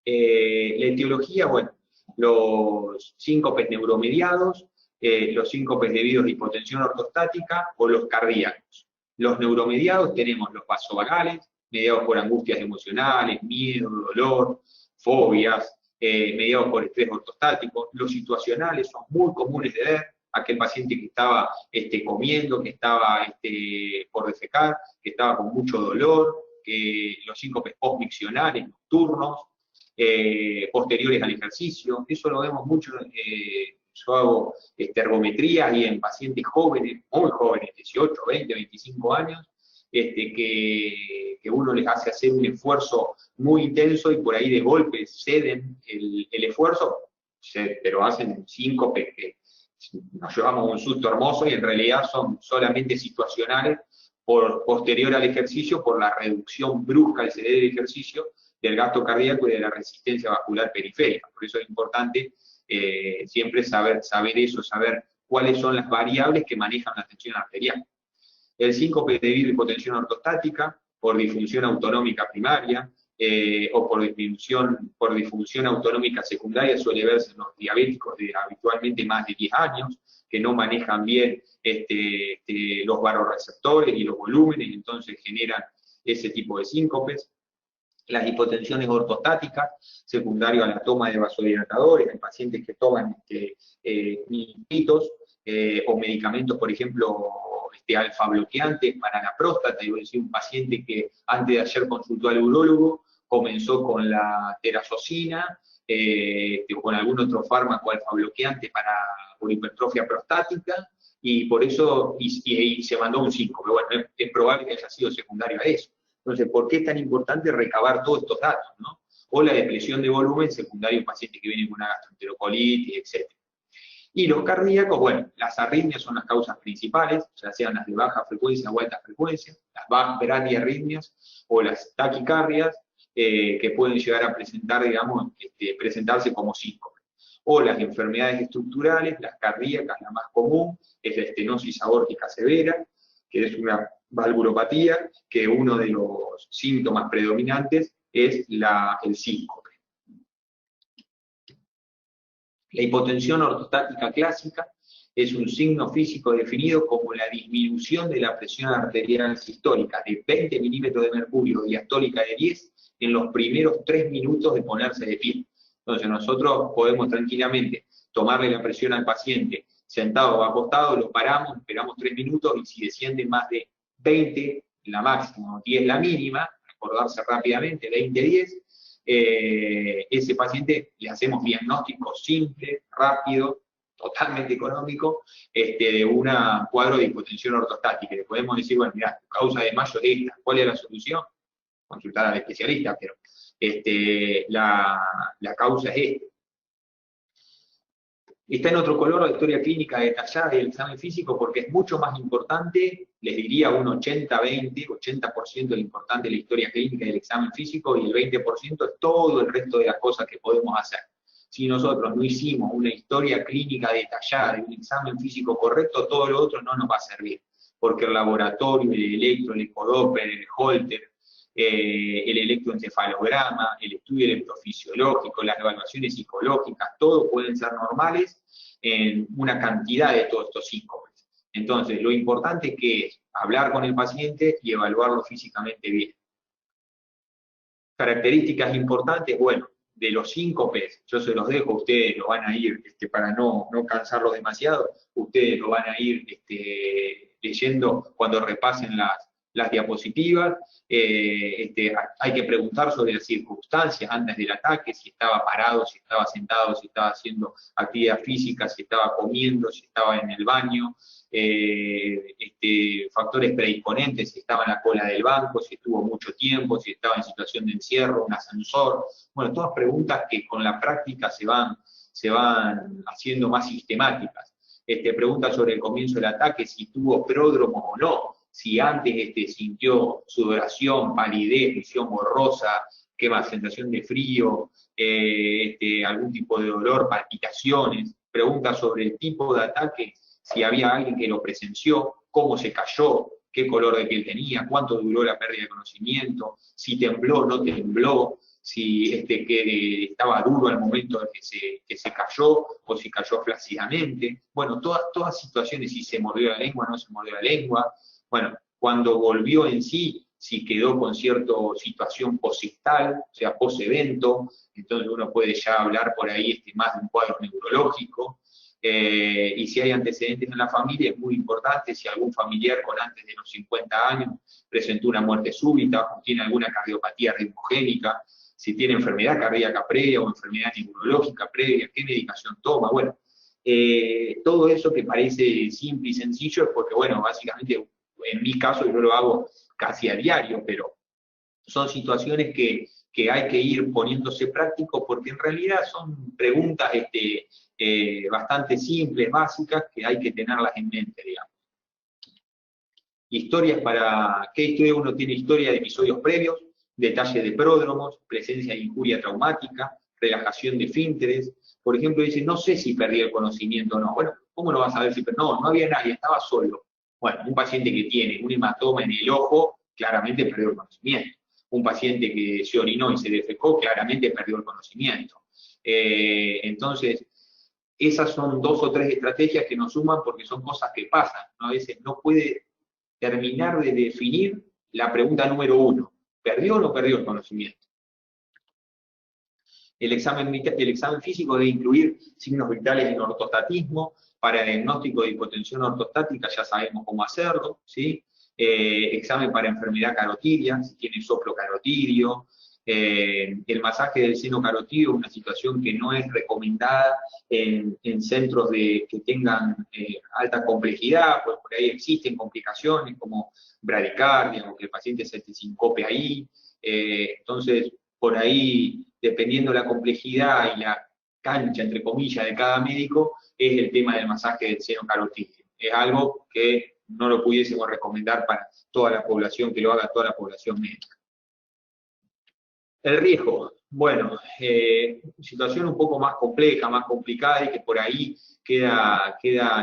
La etiología, bueno, los síncopes neuromediados, los síncopes debidos a hipotensión ortostática o los cardíacos. Los neuromediados tenemos los vasovagales, mediados por angustias emocionales, miedo, dolor, fobias, mediados por estrés ortostático. Los situacionales son muy comunes de ver, aquel paciente que estaba comiendo, que estaba por defecar, que estaba con mucho dolor, los síncopes postmiccionales, nocturnos, posteriores al ejercicio. Eso lo vemos mucho. Yo hago ergometría y en pacientes jóvenes, muy jóvenes, 18, 20, 25 años, que uno les hace hacer un esfuerzo muy intenso y por ahí de golpe ceden el esfuerzo, pero hacen síncopes que nos llevamos un susto hermoso y en realidad son solamente situacionales posterior al ejercicio por la reducción brusca al ceder el ejercicio del gasto cardíaco y de la resistencia vascular periférica. Por eso es importante siempre saber eso, saber cuáles son las variables que manejan la tensión arterial. El síncope debido a hipotensión ortostática, por disfunción autonómica primaria, o por disfunción autonómica secundaria, suele verse en los diabéticos de habitualmente más de 10 años, que no manejan bien los vasoreceptores y los volúmenes, entonces generan ese tipo de síncopes. Las hipotensiones ortostáticas, secundario a la toma de vasodilatadores, en pacientes que toman nitritos o medicamentos, por ejemplo, alfa bloqueantes para la próstata. Yo decía un paciente que antes de ayer consultó al urólogo, comenzó con la terazocina o con algún otro fármaco alfa bloqueante por hipertrofia prostática, y por eso y se mandó un 5, pero bueno, es probable que haya sido secundario a eso. Entonces, ¿por qué es tan importante recabar todos estos datos, ¿no? O la depresión de volumen secundario en pacientes que vienen con una gastroenterocolitis, etc. Y los cardíacos, bueno, las arritmias son las causas principales, ya sean las de baja frecuencia o alta frecuencia, las bradiarritmias o las taquicardias, que pueden llegar a presentar, digamos, presentarse como síncope. O las enfermedades estructurales, las cardíacas, la más común, es la estenosis aórtica severa, que es una valvulopatía, que uno de los síntomas predominantes es el síncope. La hipotensión ortostática clásica es un signo físico definido como la disminución de la presión arterial sistólica de 20 milímetros de mercurio y diastólica de 10 en los primeros 3 minutos de ponerse de pie. Entonces nosotros podemos tranquilamente tomarle la presión al paciente sentado o acostado, lo paramos, esperamos 3 minutos y si desciende más de 20 la máxima o 10 la mínima, acordarse rápidamente, 20-10, ese paciente le hacemos diagnóstico simple, rápido, totalmente económico, de un cuadro de hipotensión ortostática. Le podemos decir, bueno, mira, tu causa de mayo es esta, ¿cuál es la solución? Consultar al especialista, pero la causa es esta. Está en otro color la historia clínica detallada del examen físico porque es mucho más importante, les diría un 80-20, 80% es importante la historia clínica del examen físico y el 20% es todo el resto de las cosas que podemos hacer. Si nosotros no hicimos una historia clínica detallada de un examen físico correcto, todo lo otro no nos va a servir, porque el laboratorio, el electro, el ecodoppler, el Holter, el electroencefalograma, el estudio electrofisiológico, las evaluaciones psicológicas, todo pueden ser normales en una cantidad de todos estos síncopes. Entonces, lo importante que es hablar con el paciente y evaluarlo físicamente bien. Características importantes, bueno, de los síncopes, yo se los dejo, ustedes lo van a ir, para no cansarlos demasiado, ustedes lo van a ir leyendo cuando repasen las diapositivas. Hay que preguntar sobre las circunstancias antes del ataque, si estaba parado, si estaba sentado, si estaba haciendo actividad física, si estaba comiendo, si estaba en el baño, factores predisponentes, si estaba en la cola del banco, si estuvo mucho tiempo, si estaba en situación de encierro, un ascensor. Bueno, todas preguntas que con la práctica se van haciendo más sistemáticas. Preguntas sobre el comienzo del ataque, si tuvo pródromo o no, si antes sintió sudoración, palidez, visión borrosa, qué más, sensación de frío, algún tipo de dolor, palpitaciones. Preguntas sobre el tipo de ataque, si había alguien que lo presenció, cómo se cayó, qué color de piel tenía, cuánto duró la pérdida de conocimiento, si tembló o no tembló, si que estaba duro al momento de que se cayó o si cayó flácidamente. Bueno, todas situaciones, si se mordió la lengua o no se mordió la lengua. Bueno, cuando volvió en sí, si quedó con cierta situación posictal, o sea, post-evento, entonces uno puede ya hablar por ahí más de un cuadro neurológico. Y si hay antecedentes en la familia, es muy importante, si algún familiar con antes de los 50 años presentó una muerte súbita, o tiene alguna cardiopatía ritmogénica, si tiene enfermedad cardíaca previa o enfermedad neurológica previa, qué medicación toma, bueno. Todo eso que parece simple y sencillo es porque, bueno, básicamente, en mi caso yo lo hago casi a diario, pero son situaciones que hay que ir poniéndose práctico porque en realidad son preguntas bastante simples, básicas, que hay que tenerlas en mente, digamos. Historias para, ¿qué historia? Uno tiene historia de episodios previos, detalle de pródromos, presencia de injuria traumática, relajación de esfínteres. Por ejemplo, dice, no sé si perdí el conocimiento o no. Bueno, ¿cómo lo vas a ver si perdí? No había nadie, estaba solo. Bueno, un paciente que tiene un hematoma en el ojo, claramente perdió el conocimiento. Un paciente que se orinó y se defecó, claramente perdió el conocimiento. Entonces, esas son 2 o 3 estrategias que nos suman porque son cosas que pasan, ¿no? A veces no puede terminar de definir la pregunta número 1. ¿Perdió o no perdió el conocimiento? El examen físico debe incluir signos vitales en ortostatismo. Para el diagnóstico de hipotensión ortostática ya sabemos cómo hacerlo, ¿sí? Examen para enfermedad carotidia, si tiene soplo carotidio. El masaje del seno carotidio es una situación que no es recomendada en centros que tengan alta complejidad, pues por ahí existen complicaciones como bradicardia o que el paciente se sincope ahí. Entonces, por ahí, dependiendo de la complejidad y la cancha, entre comillas, de cada médico, es el tema del masaje del seno carotídeo. Es algo que no lo pudiésemos recomendar para toda la población, que lo haga toda la población médica. El riesgo, bueno, situación un poco más compleja, más complicada y que por ahí queda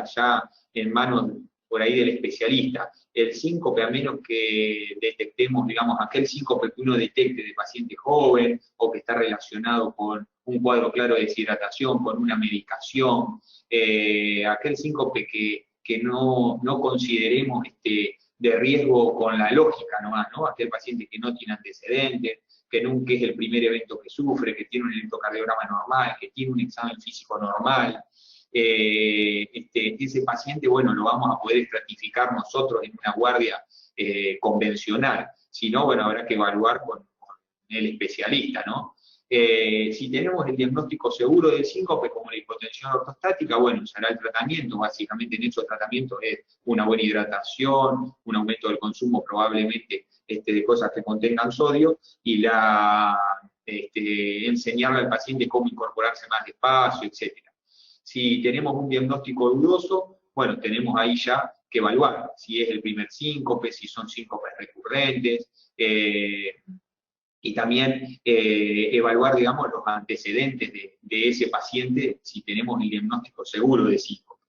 ya en manos por ahí del especialista. El síncope, a menos que detectemos, digamos, aquel síncope que uno detecte de paciente joven o que está relacionado con un cuadro claro de deshidratación, con una medicación, aquel síncope que no consideremos de riesgo con la lógica nomás, ¿no? Aquel paciente que no tiene antecedentes, que nunca es el primer evento que sufre, que tiene un electrocardiograma normal, que tiene un examen físico normal. Ese paciente, bueno, lo vamos a poder estratificar nosotros en una guardia convencional. Si no, bueno, habrá que evaluar con el especialista, ¿no? Si tenemos el diagnóstico seguro del síncope, como la hipotensión ortostática, bueno, se hará el tratamiento. Básicamente en esos tratamientos es una buena hidratación, un aumento del consumo probablemente de cosas que contengan sodio, y enseñarle al paciente cómo incorporarse más despacio, etc. Si tenemos un diagnóstico dudoso, bueno, tenemos ahí ya que evaluar si es el primer síncope, si son síncopes recurrentes, y también evaluar, digamos, los antecedentes de ese paciente si tenemos el diagnóstico seguro de síncope.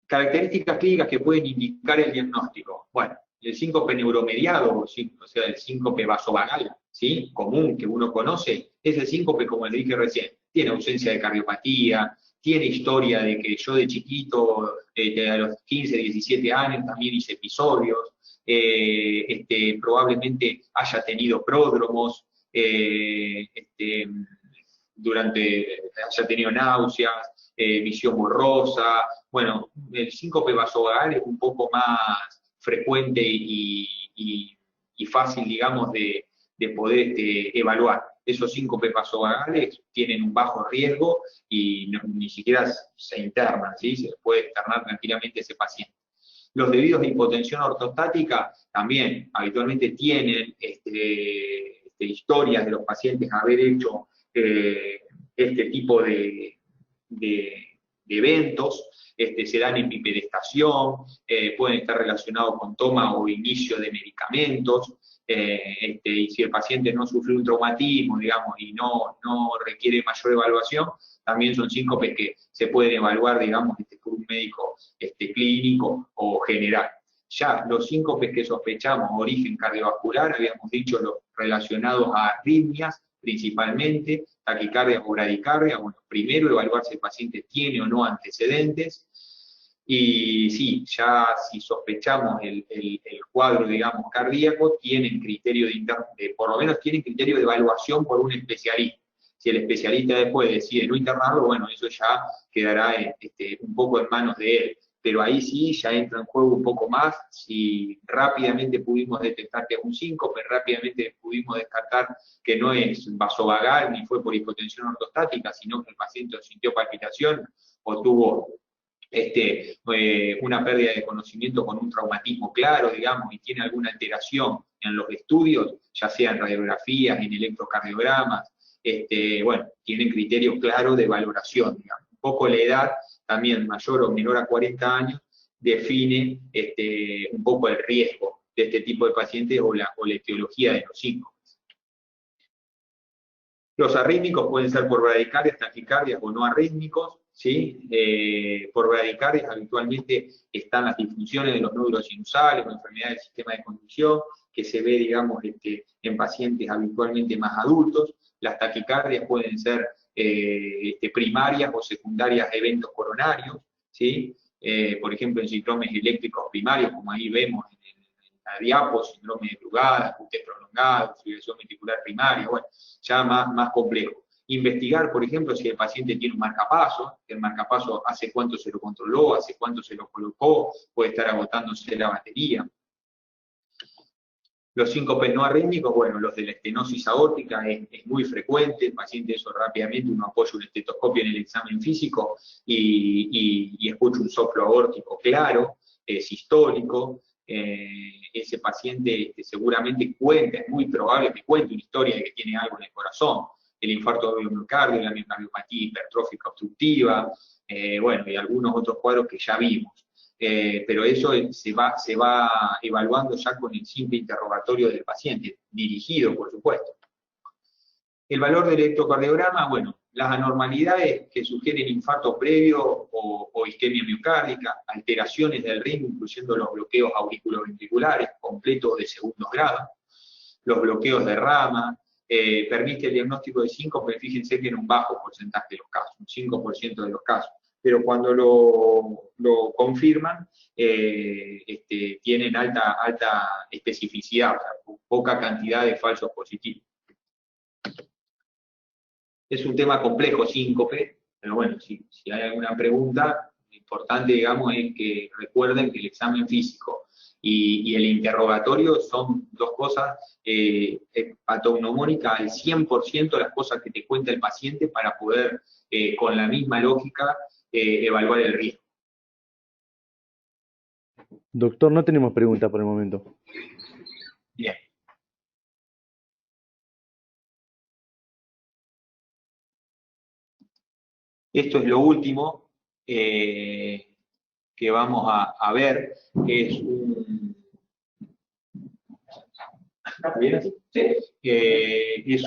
Características clínicas que pueden indicar el diagnóstico. Bueno, el síncope neuromediado, o sea, el síncope vasovagal, ¿sí? Común que uno conoce, es el síncope, como le dije recién, tiene ausencia de cardiopatía, tiene historia de que yo de chiquito, a los 15, 17 años, también hice episodios, probablemente haya tenido pródromos, haya tenido náuseas, visión borrosa. Bueno, el síncope vasovagal es un poco más frecuente y fácil, digamos, de poder evaluar. Esos síncopes vasovagales tienen un bajo riesgo y ni siquiera se internan, ¿sí? Se puede internar tranquilamente ese paciente. Los debidos a hipotensión ortostática también habitualmente tienen historias de los pacientes haber hecho este tipo de eventos. Se dan en bipedestación, pueden estar relacionados con toma o inicio de medicamentos, y si el paciente no sufrió un traumatismo, digamos, y no requiere mayor evaluación, también son síncopes que se pueden evaluar, digamos, por un médico clínico o general. Ya los síncopes que sospechamos origen cardiovascular, habíamos dicho los relacionados a arritmias principalmente, taquicardia o bradicardia. Bueno, primero evaluar si el paciente tiene o no antecedentes, y sí, ya si sospechamos el cuadro, digamos, cardíaco, tienen criterio por lo menos tienen criterio de evaluación por un especialista. Si el especialista después decide no internarlo, bueno, eso ya quedará un poco en manos de él. Pero ahí sí ya entra en juego un poco más, si rápidamente pudimos detectar que es un síncope, rápidamente pudimos descartar que no es vasovagal ni fue por hipotensión ortostática, sino que el paciente sintió palpitación o tuvo una pérdida de conocimiento con un traumatismo claro, digamos, y tiene alguna alteración en los estudios, ya sea en radiografías, en electrocardiogramas, bueno, tienen criterio claro de valoración, digamos. Un poco la edad, también mayor o menor a 40 años, define un poco el riesgo de este tipo de pacientes o la etiología de los síncopes. Los arrítmicos pueden ser por bradicardias, taquicardias o no arrítmicos, ¿sí? Por bradicardias habitualmente están las disfunciones de los nódulos sinusales o enfermedades del sistema de conducción, que se ve, digamos, en pacientes habitualmente más adultos. Las taquicardias pueden ser primarias o secundarias a eventos coronarios, ¿sí? Por ejemplo, en síndromes eléctricos primarios, como ahí vemos en la diapo, síndrome de Brugada, ajuste prolongado, fibrilación ventricular primaria, bueno, ya más complejo. Investigar, por ejemplo, si el paciente tiene un marcapaso, el marcapaso hace cuánto se lo controló, hace cuánto se lo colocó, puede estar agotándose la batería. Los síncopes no arrítmicos, bueno, los de la estenosis aórtica es muy frecuente, el paciente eso rápidamente, uno apoya un estetoscopio en el examen físico y escucha un soplo aórtico claro, sistólico. Ese paciente seguramente cuenta, es muy probable que cuente una historia de que tiene algo en el corazón, el infarto de miocardio, la miocardiopatía hipertrófica obstructiva, bueno, y algunos otros cuadros que ya vimos. Pero eso se va evaluando ya con el simple interrogatorio del paciente, dirigido, por supuesto. El valor del electrocardiograma, bueno, las anormalidades que sugieren infarto previo o isquemia miocárdica, alteraciones del ritmo, incluyendo los bloqueos auriculoventriculares, completos de segundos grados, los bloqueos de rama, permite el diagnóstico de síncope, fíjense que en un bajo porcentaje de los casos, un 5% de los casos, pero cuando lo confirman, tienen alta especificidad, o sea, poca cantidad de falsos positivos. Es un tema complejo, síncope, pero bueno, si hay alguna pregunta, lo importante, digamos, es que recuerden que el examen físico y el interrogatorio son dos cosas patognomónicas al 100% las cosas que te cuenta el paciente para poder, con la misma lógica, evaluar el riesgo. Doctor, no tenemos pregunta por el momento. Bien. Esto es lo último que vamos a ver, que es un... ¿Está bien así? Sí. Es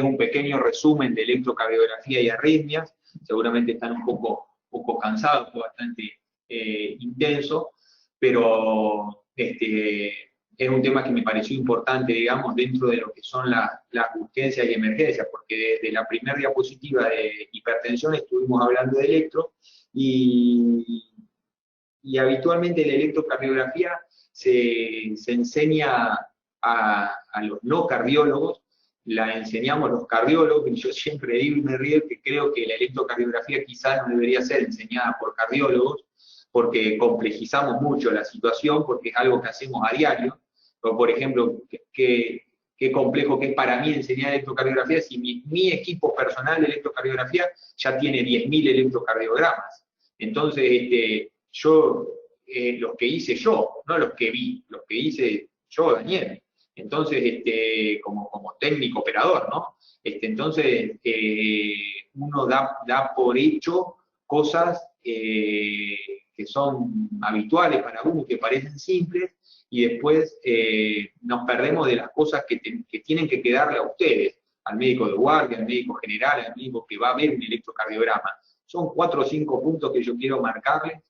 un pequeño resumen de electrocardiografía y arritmias. Seguramente están un poco cansados, fue bastante intenso, pero es un tema que me pareció importante, digamos, dentro de lo que son las urgencias y emergencias, porque desde la primera diapositiva de hipertensión estuvimos hablando de electro, y habitualmente la electrocardiografía se enseña a los no cardiólogos, la enseñamos los cardiólogos, y yo siempre digo y me río que creo que la electrocardiografía quizás no debería ser enseñada por cardiólogos, porque complejizamos mucho la situación, porque es algo que hacemos a diario. O, por ejemplo, qué complejo que es para mí enseñar electrocardiografía si mi equipo personal de electrocardiografía ya tiene 10.000 electrocardiogramas. Entonces, yo, los que hice yo, no los que vi, los que hice yo, Daniel. Entonces, como técnico operador, ¿no? Entonces, uno da por hecho cosas que son habituales para uno, que parecen simples, y después nos perdemos de las cosas que tienen que quedarle a ustedes, al médico de guardia, al médico general, al médico que va a ver un electrocardiograma. Son 4 o 5 puntos que yo quiero marcarles,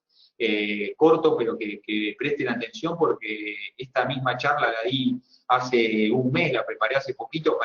cortos, pero que presten atención, porque esta misma charla la di hace un mes, la preparé hace poquito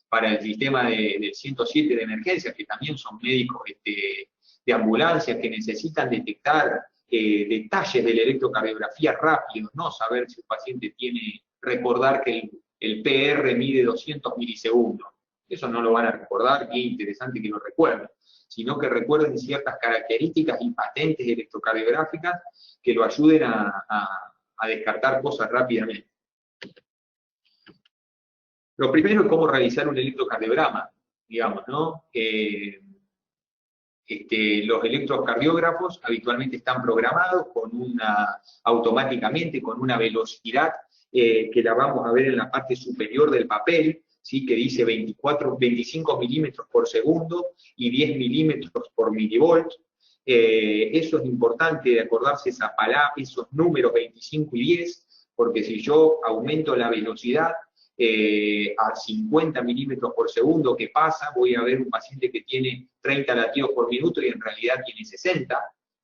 para el sistema del 107 de emergencias, que también son médicos de ambulancias que necesitan detectar detalles de la electrocardiografía rápidos, no saber si un paciente tiene, recordar que el PR mide 200 milisegundos. Eso no lo van a recordar, qué interesante que lo recuerden, sino que recuerden ciertas características y patentes electrocardiográficas que lo ayuden a descartar cosas rápidamente. Lo primero es cómo realizar un electrocardiograma, digamos, ¿no? Los electrocardiógrafos habitualmente están programados automáticamente con una velocidad que la vamos a ver en la parte superior del papel, ¿sí? Que dice 25 milímetros por segundo y 10 milímetros por milivolt. Eso es importante de acordarse esa palabra, esos números 25 y 10, porque si yo aumento la velocidad a 50 milímetros por segundo, ¿qué pasa? Voy a ver un paciente que tiene 30 latidos por minuto y en realidad tiene 60,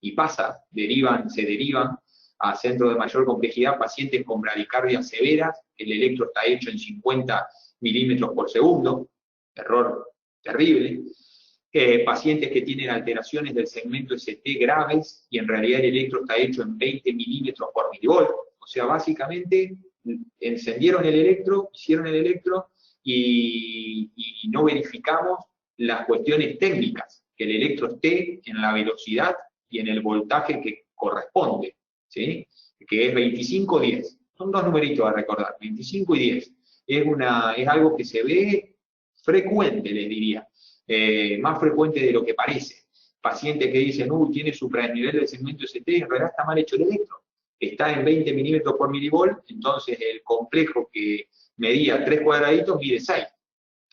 y pasa, se derivan a centros de mayor complejidad pacientes con bradicardias severas, el electro está hecho en 50 milímetros por segundo, error terrible. Pacientes que tienen alteraciones del segmento ST graves y en realidad el electro está hecho en 20 milímetros por milivolt. O sea, básicamente encendieron el electro, hicieron el electro y no verificamos las cuestiones técnicas, que el electro esté en la velocidad y en el voltaje que corresponde, ¿sí? Que es 25-10. Son dos numeritos a recordar, 25 y 10. Es algo que se ve frecuente, les diría, más frecuente de lo que parece. Pacientes que dicen, tiene supranivel del segmento ST, en realidad está mal hecho el electro. Está en 20 milímetros por milivolt, entonces el complejo que medía 3 cuadraditos mide 6.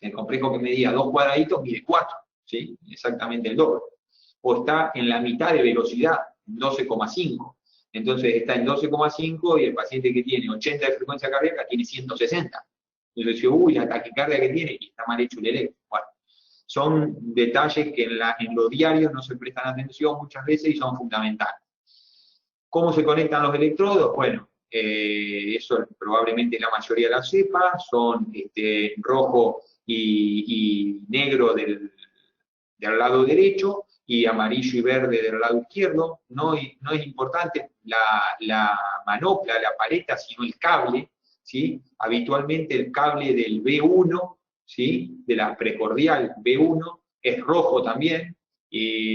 El complejo que medía 2 cuadraditos mide 4, ¿sí? Exactamente el doble. O está en la mitad de velocidad, 12,5. Entonces está en 12,5 y el paciente que tiene 80 de frecuencia cardíaca tiene 160. Entonces dice, la taquicardia que tiene, y está mal hecho el electro. Bueno, son detalles que en los diarios no se prestan atención muchas veces y son fundamentales. ¿Cómo se conectan los electrodos? Bueno, eso probablemente la mayoría la sepa, son rojo y negro del lado derecho y amarillo y verde del lado izquierdo. No es importante la manopla, la paleta, sino el cable, ¿sí? Habitualmente el cable del B1, ¿sí? De la precordial B1 es rojo también,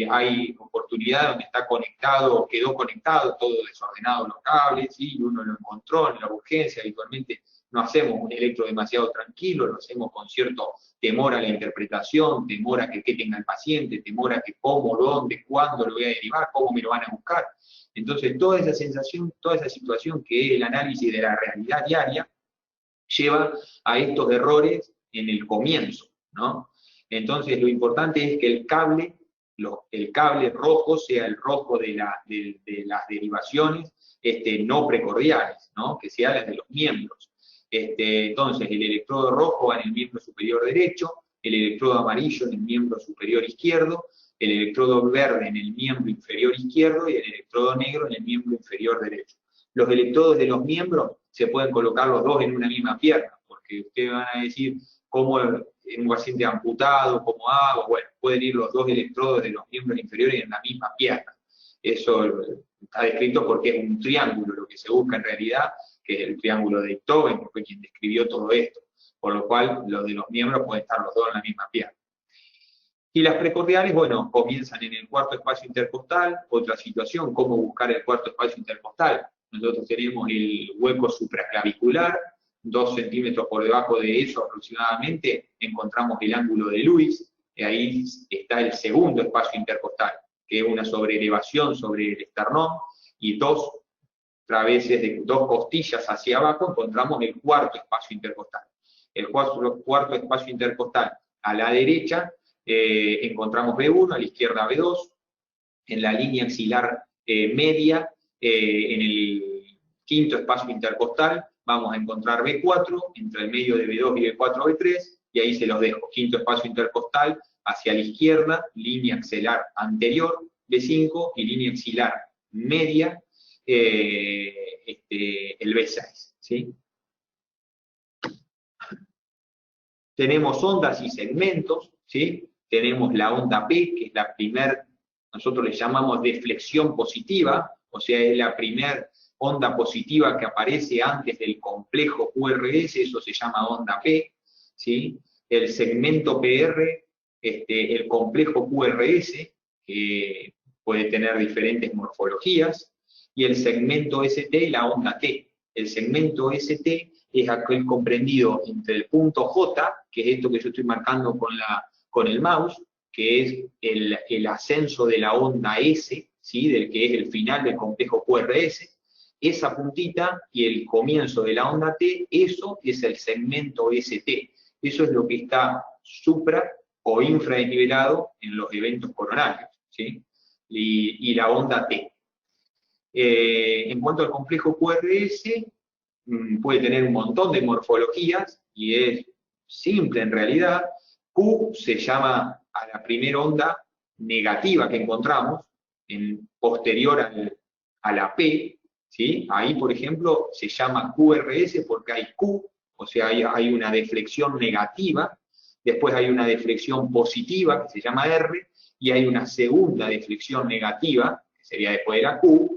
hay oportunidad donde está conectado, quedó conectado, todo desordenado los cables, ¿sí? Y uno lo encontró en la urgencia. Habitualmente no hacemos un electro demasiado tranquilo, lo hacemos con cierto temor a la interpretación, temor a que qué tenga el paciente, temor a que cómo, dónde, cuándo lo voy a derivar, cómo me lo van a buscar. Entonces, toda esa sensación, toda esa situación que es el análisis de la realidad diaria, lleva a estos errores en el comienzo, ¿no? Entonces, lo importante es que el cable rojo sea el rojo de las derivaciones no precordiales, ¿no? Que sea las de los miembros. Entonces, el electrodo rojo va en el miembro superior derecho, el electrodo amarillo en el miembro superior izquierdo, el electrodo verde en el miembro inferior izquierdo y el electrodo negro en el miembro inferior derecho. Los electrodos de los miembros se pueden colocar los dos en una misma pierna, porque ustedes van a decir, ¿cómo en un paciente amputado, cómo hago? Bueno, pueden ir los dos electrodos de los miembros inferiores en la misma pierna. Eso está descrito porque es un triángulo, lo que se busca en realidad, que es el triángulo de Itoven, que fue quien describió todo esto, por lo cual los de los miembros pueden estar los dos en la misma pierna. Y las precordiales, bueno, comienzan en el cuarto espacio intercostal. Otra situación, cómo buscar el cuarto espacio intercostal. Nosotros tenemos el hueco supraclavicular, 2 centímetros por debajo de eso aproximadamente, encontramos el ángulo de Lewis, y ahí está el segundo espacio intercostal, que es una sobreelevación sobre el esternón, y dos traveses de dos costillas hacia abajo, encontramos el cuarto espacio intercostal. El cuarto espacio intercostal a la derecha encontramos B1, a la izquierda B2, en la línea axilar media, en el quinto espacio intercostal, vamos a encontrar B4, entre el medio de B2 y B4, B3, y ahí se los dejo. Quinto espacio intercostal hacia la izquierda, línea axilar anterior, B5, y línea axilar media, el B6, ¿sí? Tenemos ondas y segmentos, ¿sí? Tenemos la onda P, que es la primer, nosotros le llamamos deflexión positiva, o sea, es la primer onda positiva que aparece antes del complejo QRS, eso se llama onda P, ¿sí? El segmento PR, el complejo QRS, que puede tener diferentes morfologías, y el segmento ST, la onda T. El segmento ST es aquel comprendido entre el punto J, que es esto que yo estoy marcando con el mouse, que es el ascenso de la onda S, ¿sí? Del que es el final del complejo QRS, esa puntita y el comienzo de la onda T, eso es el segmento ST. Eso es lo que está supra o infradesnivelado en los eventos coronarios, ¿sí? Y la onda T. En cuanto al complejo QRS, puede tener un montón de morfologías y es simple en realidad. Q se llama a la primera onda negativa que encontramos, posterior a la P, ¿sí? Ahí, por ejemplo, se llama QRS porque hay Q, o sea, hay una deflexión negativa, después hay una deflexión positiva que se llama R, y hay una segunda deflexión negativa, que sería después de la Q,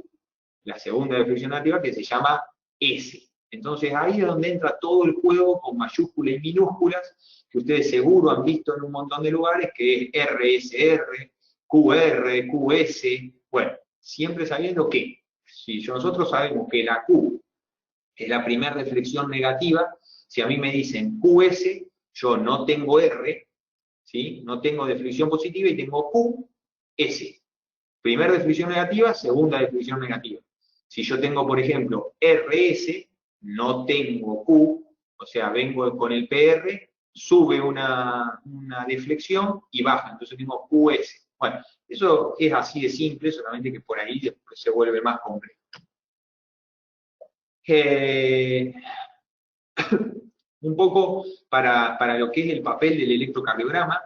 la segunda deflexión negativa que se llama S. Entonces ahí es donde entra todo el juego con mayúsculas y minúsculas, que ustedes seguro han visto en un montón de lugares, que es RSR, QR, QS, bueno, siempre sabiendo que si nosotros sabemos que la Q es la primera deflexión negativa, si a mí me dicen QS, yo no tengo R, ¿sí? No tengo deflexión positiva y tengo QS. Primera deflexión negativa, segunda deflexión negativa. Si yo tengo, por ejemplo, RS, no tengo Q, o sea, vengo con el PR, sube una deflexión y baja, entonces tengo QS. Bueno, eso es así de simple, solamente que por ahí después se vuelve más complejo. Un poco para lo que es el papel del electrocardiograma,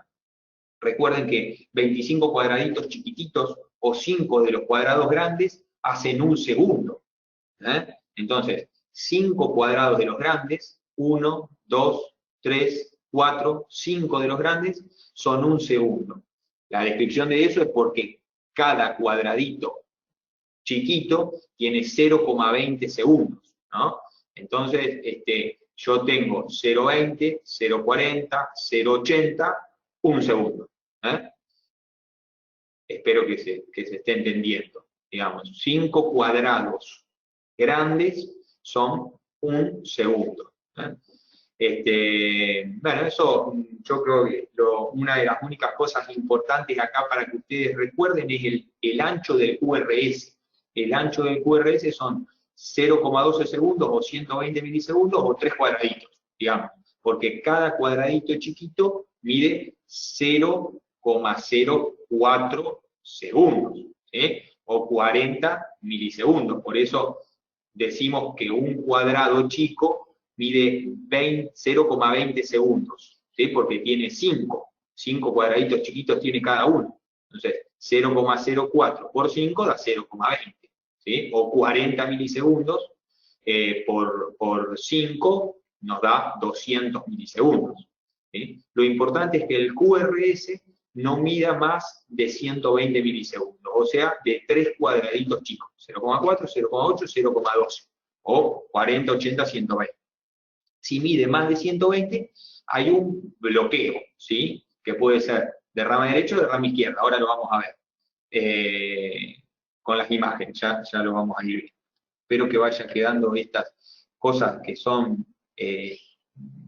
recuerden que 25 cuadraditos chiquititos o 5 de los cuadrados grandes hacen un segundo. Entonces, 5 cuadrados de los grandes, 1, 2, 3, 4, 5 de los grandes, son un segundo. La descripción de eso es porque cada cuadradito chiquito tiene 0,20 segundos, ¿no? Entonces, yo tengo 0,20, 0,40, 0,80, un segundo. Espero que se esté entendiendo. Digamos, 5 cuadrados grandes son 1 segundo. Bueno, eso yo creo que una de las únicas cosas importantes acá para que ustedes recuerden es el ancho del QRS. El ancho del QRS son 0,12 segundos o 120 milisegundos o 3 cuadraditos, digamos, porque cada cuadradito chiquito mide 0,04 segundos, o 40 milisegundos. Por eso decimos que un cuadrado chico mide 0,20 segundos, ¿sí? Porque tiene 5 cuadraditos chiquitos tiene cada uno. Entonces, 0,04 por 5 da 0,20, ¿sí? O 40 milisegundos por 5 nos da 200 milisegundos. ¿Sí? Lo importante es que el QRS no mida más de 120 milisegundos, o sea, de 3 cuadraditos chicos, 0,4, 0,8, 0,12, o 40, 80, 120. Si mide más de 120, hay un bloqueo, ¿sí? Que puede ser de rama derecha o de rama izquierda. Ahora lo vamos a ver con las imágenes, ya lo vamos a ir viendo. Espero que vayan quedando estas cosas que son,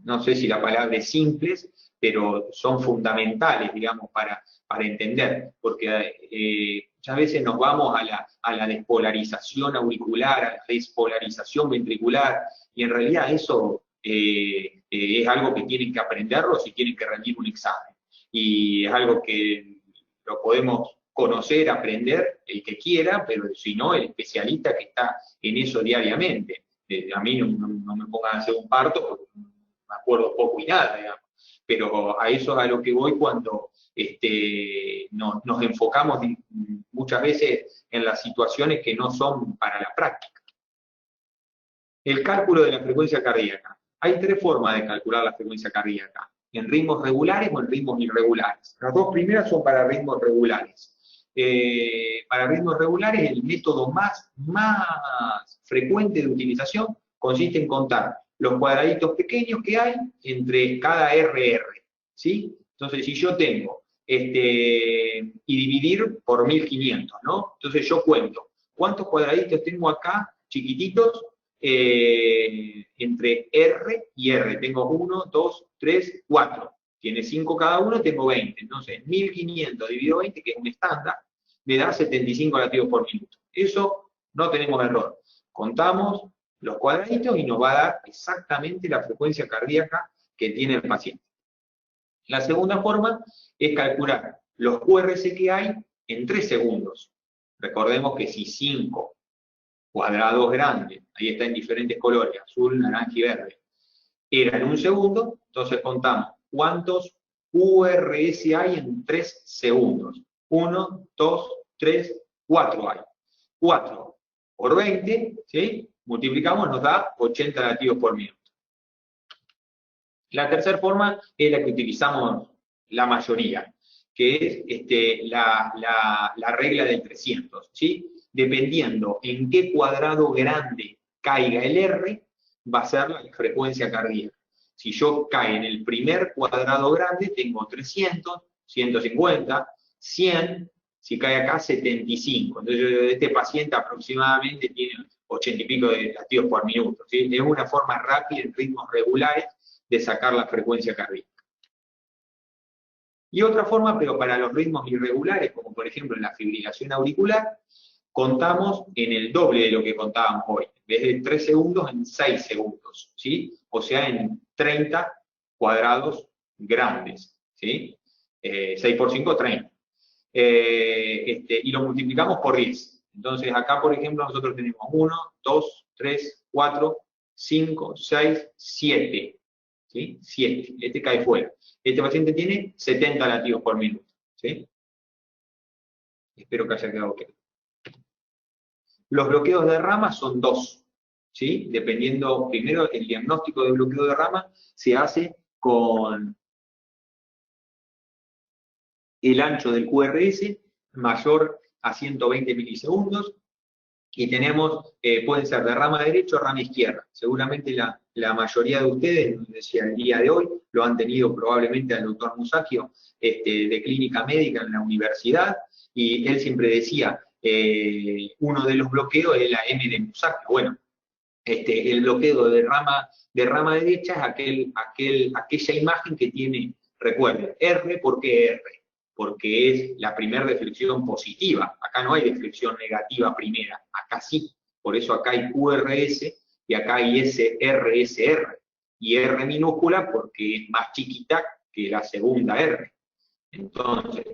no sé si la palabra es simples, pero son fundamentales, digamos, para entender, porque muchas veces nos vamos a la despolarización auricular, a la despolarización ventricular, y en realidad eso es algo que tienen que aprenderlo si tienen que rendir un examen. Y es algo que lo podemos conocer, aprender, el que quiera, pero si no, el especialista que está en eso diariamente. A mí no me pongan a hacer un parto, porque me acuerdo poco y nada, digamos. Pero a eso es a lo que voy cuando nos enfocamos muchas veces en las situaciones que no son para la práctica. El cálculo de la frecuencia cardíaca. Hay 3 formas de calcular la frecuencia cardíaca, en ritmos regulares o en ritmos irregulares. Las 2 primeras son para ritmos regulares. Para ritmos regulares, el método más frecuente de utilización consiste en contar los cuadraditos pequeños que hay entre cada RR, ¿sí? Entonces, si yo tengo, y dividir por 1500, ¿no? Entonces yo cuento, ¿cuántos cuadraditos tengo acá, chiquititos, entre R y R? Tengo 1, 2, 3, 4. Tiene 5 cada uno, tengo 20. Entonces, 1500 dividido 20, que es un estándar, me da 75 latidos por minuto. Eso no tenemos error. Contamos los cuadraditos y nos va a dar exactamente la frecuencia cardíaca que tiene el paciente. La segunda forma es calcular los QRS que hay en 3 segundos. Recordemos que si 5 cuadrados grandes, ahí está en diferentes colores, azul, naranja y verde, eran 1 segundo, entonces contamos cuántos QRS hay en 3 segundos. 1, 2, 3, 4 hay. 4 por 20, ¿sí? Multiplicamos, nos da 80 latidos por minuto. La tercera forma es la que utilizamos la mayoría, que es la regla del 300, ¿sí? Dependiendo en qué cuadrado grande caiga el R, va a ser la frecuencia cardíaca. Si yo cae en el primer cuadrado grande, tengo 300, 150, 100, si cae acá, 75. Entonces, este paciente aproximadamente tiene 80 y pico de latidos por minuto, ¿sí? Es una forma rápida, en ritmos regulares, de sacar la frecuencia cardíaca. Y otra forma, pero para los ritmos irregulares, como por ejemplo en la fibrilación auricular, contamos en el doble de lo que contábamos hoy. En vez de 3 segundos, en 6 segundos, ¿sí? O sea, en 30 cuadrados grandes, ¿sí? 6 por 5, 30. Y lo multiplicamos por 10. Entonces, acá, por ejemplo, nosotros tenemos 1, 2, 3, 4, 5, 6, 7. ¿Sí? 7. Este cae fuera. Este paciente tiene 70 latidos por minuto. ¿Sí? Espero que haya quedado claro. Los bloqueos de rama son 2. ¿Sí? Dependiendo, primero, el diagnóstico de bloqueo de rama se hace con el ancho del QRS mayor a 120 milisegundos, y tenemos, pueden ser de rama derecha o rama izquierda. Seguramente la mayoría de ustedes, decía el día de hoy, lo han tenido probablemente al doctor Musacchio, de clínica médica en la universidad, y él siempre decía, uno de los bloqueos es la M de Musacchio. Bueno, el bloqueo de rama derecha es aquella imagen que tiene, recuerden, R, ¿por qué R? Porque es la primera deflexión positiva. Acá no hay deflexión negativa primera, acá sí. Por eso acá hay QRS y acá hay SRSR. Y R minúscula porque es más chiquita que la segunda R. Entonces,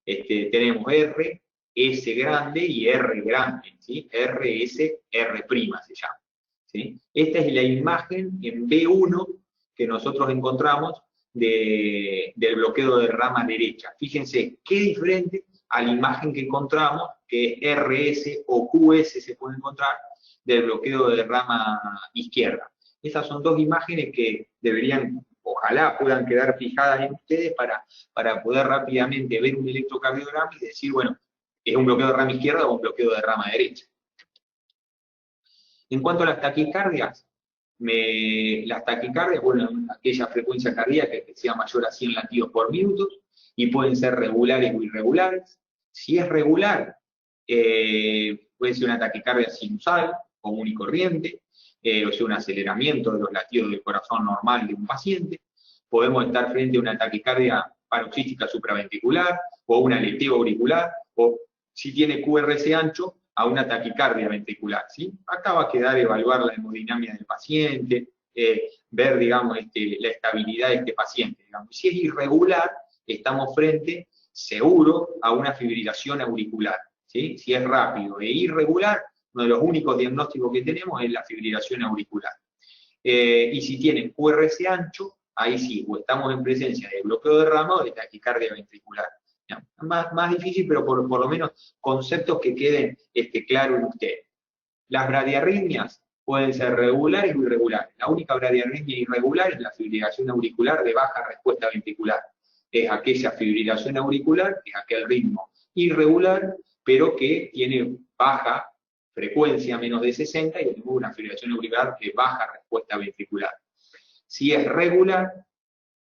tenemos R, S grande y R grande, ¿sí? R, S, R' se llama. ¿Sí? Esta es la imagen en B1 que nosotros encontramos del bloqueo de rama derecha. Fíjense qué diferente a la imagen que encontramos, que es RS o QS se puede encontrar, del bloqueo de rama izquierda. Esas son dos imágenes que deberían, ojalá puedan quedar fijadas en ustedes para poder rápidamente ver un electrocardiograma y decir, bueno, ¿es un bloqueo de rama izquierda o un bloqueo de rama derecha? En cuanto a las taquicardias, bueno, aquella frecuencia cardíaca que sea mayor a 100 latidos por minuto, y pueden ser regulares o irregulares. Si es regular, puede ser una taquicardia sinusal, común y corriente, o sea, un aceleramiento de los latidos del corazón normal de un paciente. Podemos estar frente a una taquicardia paroxística supraventricular, o una aleteo auricular, o si tiene QRS ancho, a una taquicardia ventricular, ¿sí? Acá va a quedar evaluar la hemodinamia del paciente, ver, digamos, la estabilidad de este paciente, digamos. Si es irregular, estamos frente, seguro, a una fibrilación auricular, ¿sí? Si es rápido e irregular, uno de los únicos diagnósticos que tenemos es la fibrilación auricular. Y si tienen QRS ancho, ahí sí, o estamos en presencia de bloqueo de rama o de taquicardia ventricular. Más difícil, pero por lo menos conceptos que queden claros en ustedes. Las bradiarritmias pueden ser regulares o irregulares. La única bradiarritmia irregular es la fibrilación auricular de baja respuesta ventricular. Es aquella fibrilación auricular, es aquel ritmo irregular, pero que tiene baja frecuencia, menos de 60, y tenemos una fibrilación auricular de baja respuesta ventricular. Si es regular,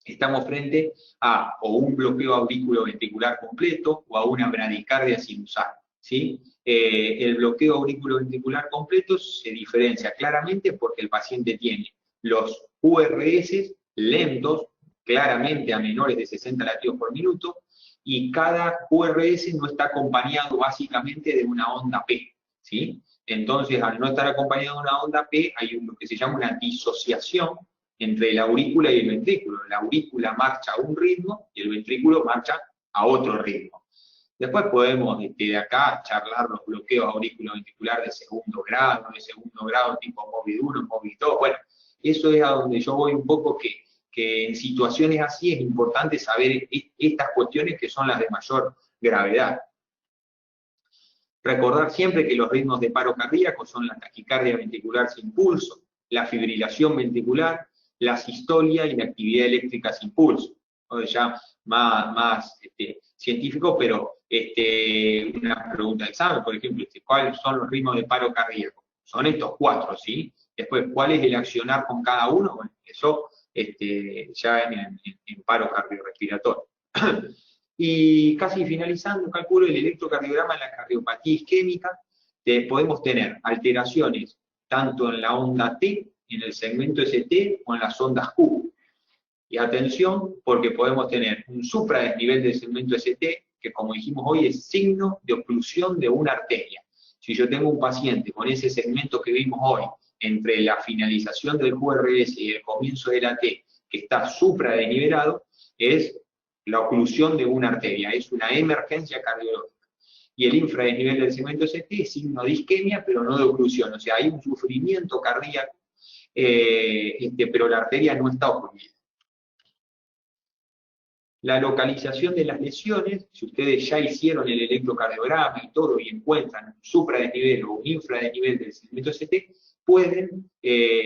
estamos frente a o un bloqueo auriculoventricular completo o a una bradicardia sinusal, ¿sí? El bloqueo auriculoventricular completo se diferencia claramente porque el paciente tiene los QRS lentos, claramente a menores de 60 latidos por minuto, y cada QRS no está acompañado básicamente de una onda P, ¿sí? Entonces, al no estar acompañado de una onda P, hay lo que se llama una disociación entre la aurícula y el ventrículo. La aurícula marcha a un ritmo y el ventrículo marcha a otro ritmo. Después podemos de acá charlar los bloqueos auriculoventriculares de segundo grado tipo MOVID 1, MOVID 2. Bueno, eso es a donde yo voy un poco, que en situaciones así es importante saber estas cuestiones que son las de mayor gravedad. Recordar siempre que los ritmos de paro cardíaco son la taquicardia ventricular sin pulso, la fibrilación ventricular, la sistolia y la actividad eléctrica sin pulso. Ya más científico, pero una pregunta de examen, por ejemplo, ¿cuáles son los ritmos de paro cardíaco? Son estos 4, ¿sí? Después, ¿cuál es el accionar con cada uno? Bueno, eso ya en paro cardiorrespiratorio. Y casi finalizando, calculo el electrocardiograma en la cardiopatía isquémica, podemos tener alteraciones tanto en la onda T, en el segmento ST, o en las ondas Q. Y atención, porque podemos tener un supradesnivel del segmento ST, que como dijimos hoy es signo de oclusión de una arteria. Si yo tengo un paciente con ese segmento que vimos hoy, entre la finalización del QRS y el comienzo de la T, que está supradesnivelado, es la oclusión de una arteria, es una emergencia cardiológica. Y el infradesnivel del segmento ST es signo de isquemia, pero no de oclusión, o sea, hay un sufrimiento cardíaco, pero la arteria no está ocluida. La localización de las lesiones, si ustedes ya hicieron el electrocardiograma y todo y encuentran un supradesnivel o un infradesnivel del segmento ST, pueden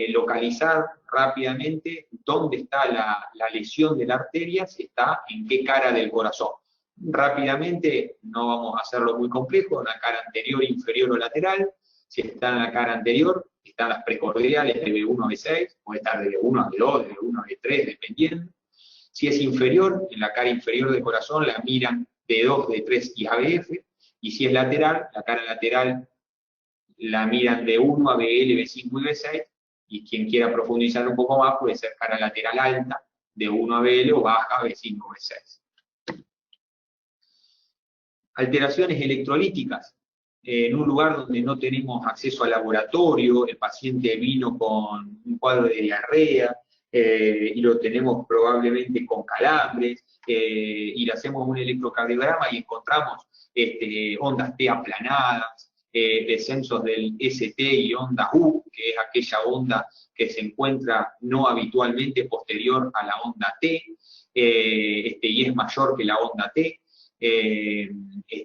localizar rápidamente dónde está la lesión de la arteria, si está en qué cara del corazón. Rápidamente, no vamos a hacerlo muy complejo, en la cara anterior, inferior o lateral. Si está en la cara anterior, están las precordiales de B1 a B6, puede estar de B1 a B2, de B1 a B3, dependiendo. Si es inferior, en la cara inferior del corazón la miran D2, D3 y ABF, y si es lateral, la cara lateral la miran B1 a BL, B5 y B6, y quien quiera profundizar un poco más puede ser cara lateral alta, de 1 a BL o baja, B5 o B6. Alteraciones electrolíticas. En un lugar donde no tenemos acceso al laboratorio, el paciente vino con un cuadro de diarrea y lo tenemos probablemente con calambres, y le hacemos un electrocardiograma y encontramos ondas T aplanadas, descensos del ST y onda U, que es aquella onda que se encuentra no habitualmente posterior a la onda T, y es mayor que la onda T.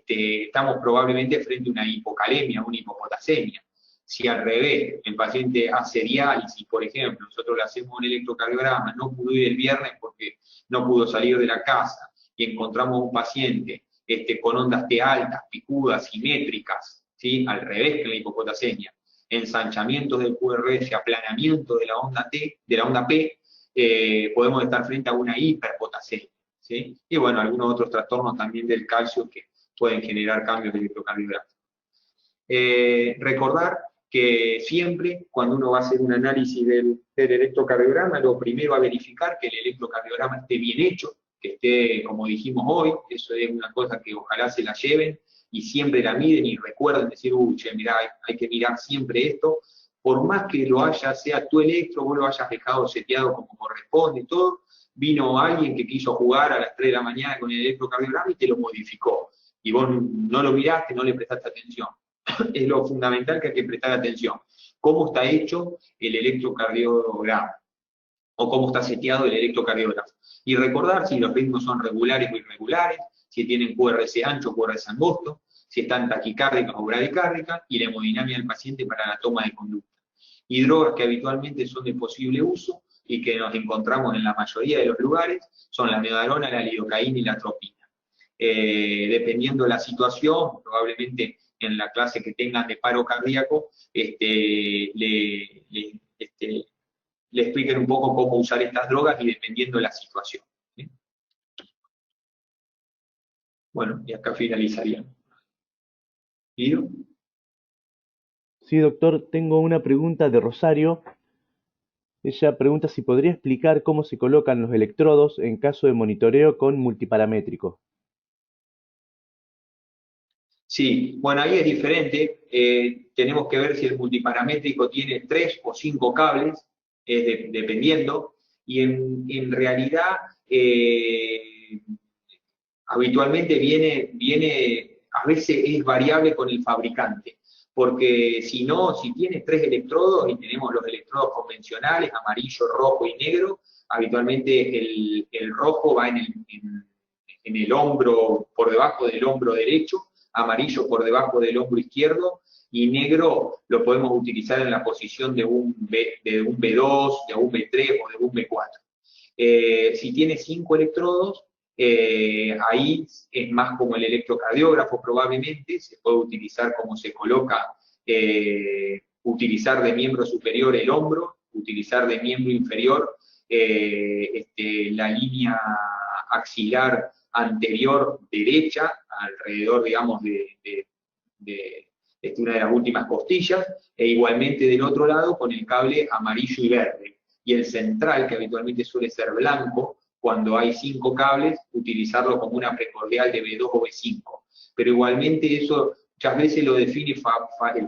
Estamos probablemente frente a una hipocalemia, una hipopotasemia. Si al revés, el paciente hace diálisis, por ejemplo, nosotros le hacemos un electrocardiograma, no pudo ir el viernes porque no pudo salir de la casa, y encontramos un paciente con ondas T altas, picudas, simétricas, ¿sí? Al revés que la hipopotasemia, ensanchamientos del QRS, aplanamiento de la onda T, de la onda P, podemos estar frente a una hiperpotasemia. ¿Sí? Y bueno, algunos otros trastornos también del calcio que pueden generar cambios electrocardiográficos. Recordar que siempre cuando uno va a hacer un análisis del electrocardiograma, lo primero a verificar que el electrocardiograma esté bien hecho, que esté, como dijimos hoy, eso es una cosa que ojalá se la lleven y siempre la miden y recuerden decir, uy, che, mirá, hay que mirar siempre esto, por más que lo haya, sea tu electro, vos lo hayas dejado seteado como corresponde y todo, vino alguien que quiso jugar a las 3 de la mañana con el electrocardiograma y te lo modificó. Y vos no lo miraste, no le prestaste atención. Es lo fundamental que hay que prestar atención. ¿Cómo está hecho el electrocardiograma? O cómo está seteado el electrocardiograma. Y recordar si los ritmos son regulares o irregulares, si tienen QRS ancho o QRS angosto, si están taquicárdicas o bradicárdicas, y la hemodinamia del paciente para la toma de conducta. Y drogas que habitualmente son de posible uso, y que nos encontramos en la mayoría de los lugares, son la medarona, la lidocaína y la atropina. Dependiendo de la situación, probablemente en la clase que tengan de paro cardíaco, le expliquen un poco cómo usar estas drogas y dependiendo de la situación. ¿Sí? Bueno, y acá finalizaríamos. ¿Guido? Sí, doctor, tengo una pregunta de Rosario. Ella pregunta si podría explicar cómo se colocan los electrodos en caso de monitoreo con multiparamétrico. Sí, bueno, ahí es diferente. Tenemos que ver si el multiparamétrico tiene 3 o 5 cables, dependiendo, y en realidad habitualmente a veces es variable con el fabricante, porque si no, si tienes 3 electrodos y tenemos los electrodos convencionales, amarillo, rojo y negro, habitualmente el rojo va en el hombro, por debajo del hombro derecho, amarillo por debajo del hombro izquierdo, y negro lo podemos utilizar en la posición de un B2, de un B3 o de un B4. Si tiene 5 electrodos, ahí es más como el electrocardiógrafo probablemente, se puede utilizar como se coloca, utilizar de miembro superior el hombro, utilizar de miembro inferior la línea axilar anterior derecha, alrededor, digamos, de una de las últimas costillas, e igualmente del otro lado con el cable amarillo y verde. Y el central, que habitualmente suele ser blanco, cuando hay 5 cables, utilizarlo como una precordial de B2 o B5. Pero igualmente eso muchas veces lo define el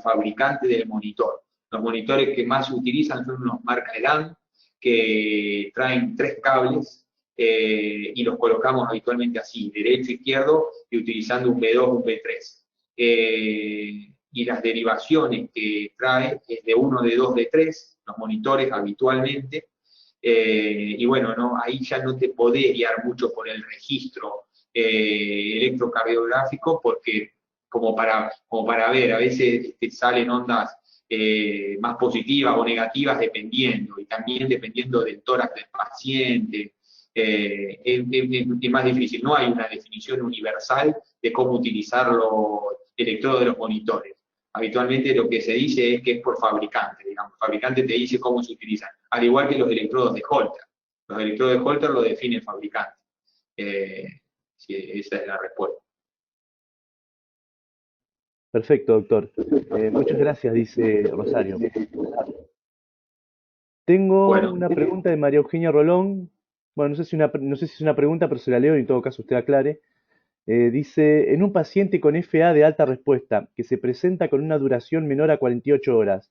fabricante del monitor. Los monitores que más se utilizan son unos marca Elan, que traen 3 cables, y los colocamos habitualmente así, derecho, izquierdo, y utilizando un B2 o un B3. Y las derivaciones que trae es de 1, de 2, de 3, los monitores habitualmente, y bueno, no, ahí ya no te podés guiar mucho por el registro electrocardiográfico, porque como para ver, a veces salen ondas más positivas o negativas dependiendo, y también dependiendo del tórax del paciente. Es más difícil, no hay una definición universal de cómo utilizar los electrodos de los monitores. Habitualmente lo que se dice es que es por fabricante, digamos. El fabricante te dice cómo se utilizan, al igual que los electrodos de Holter. Los electrodos de Holter lo define el fabricante. Sí, esa es la respuesta. Perfecto, doctor. Muchas gracias, dice Rosario. Tengo Bueno, una pregunta de María Eugenia Rolón. Bueno, no sé si es una pregunta, pero se la leo y en todo caso usted aclare. Dice, en un paciente con FA de alta respuesta que se presenta con una duración menor a 48 horas,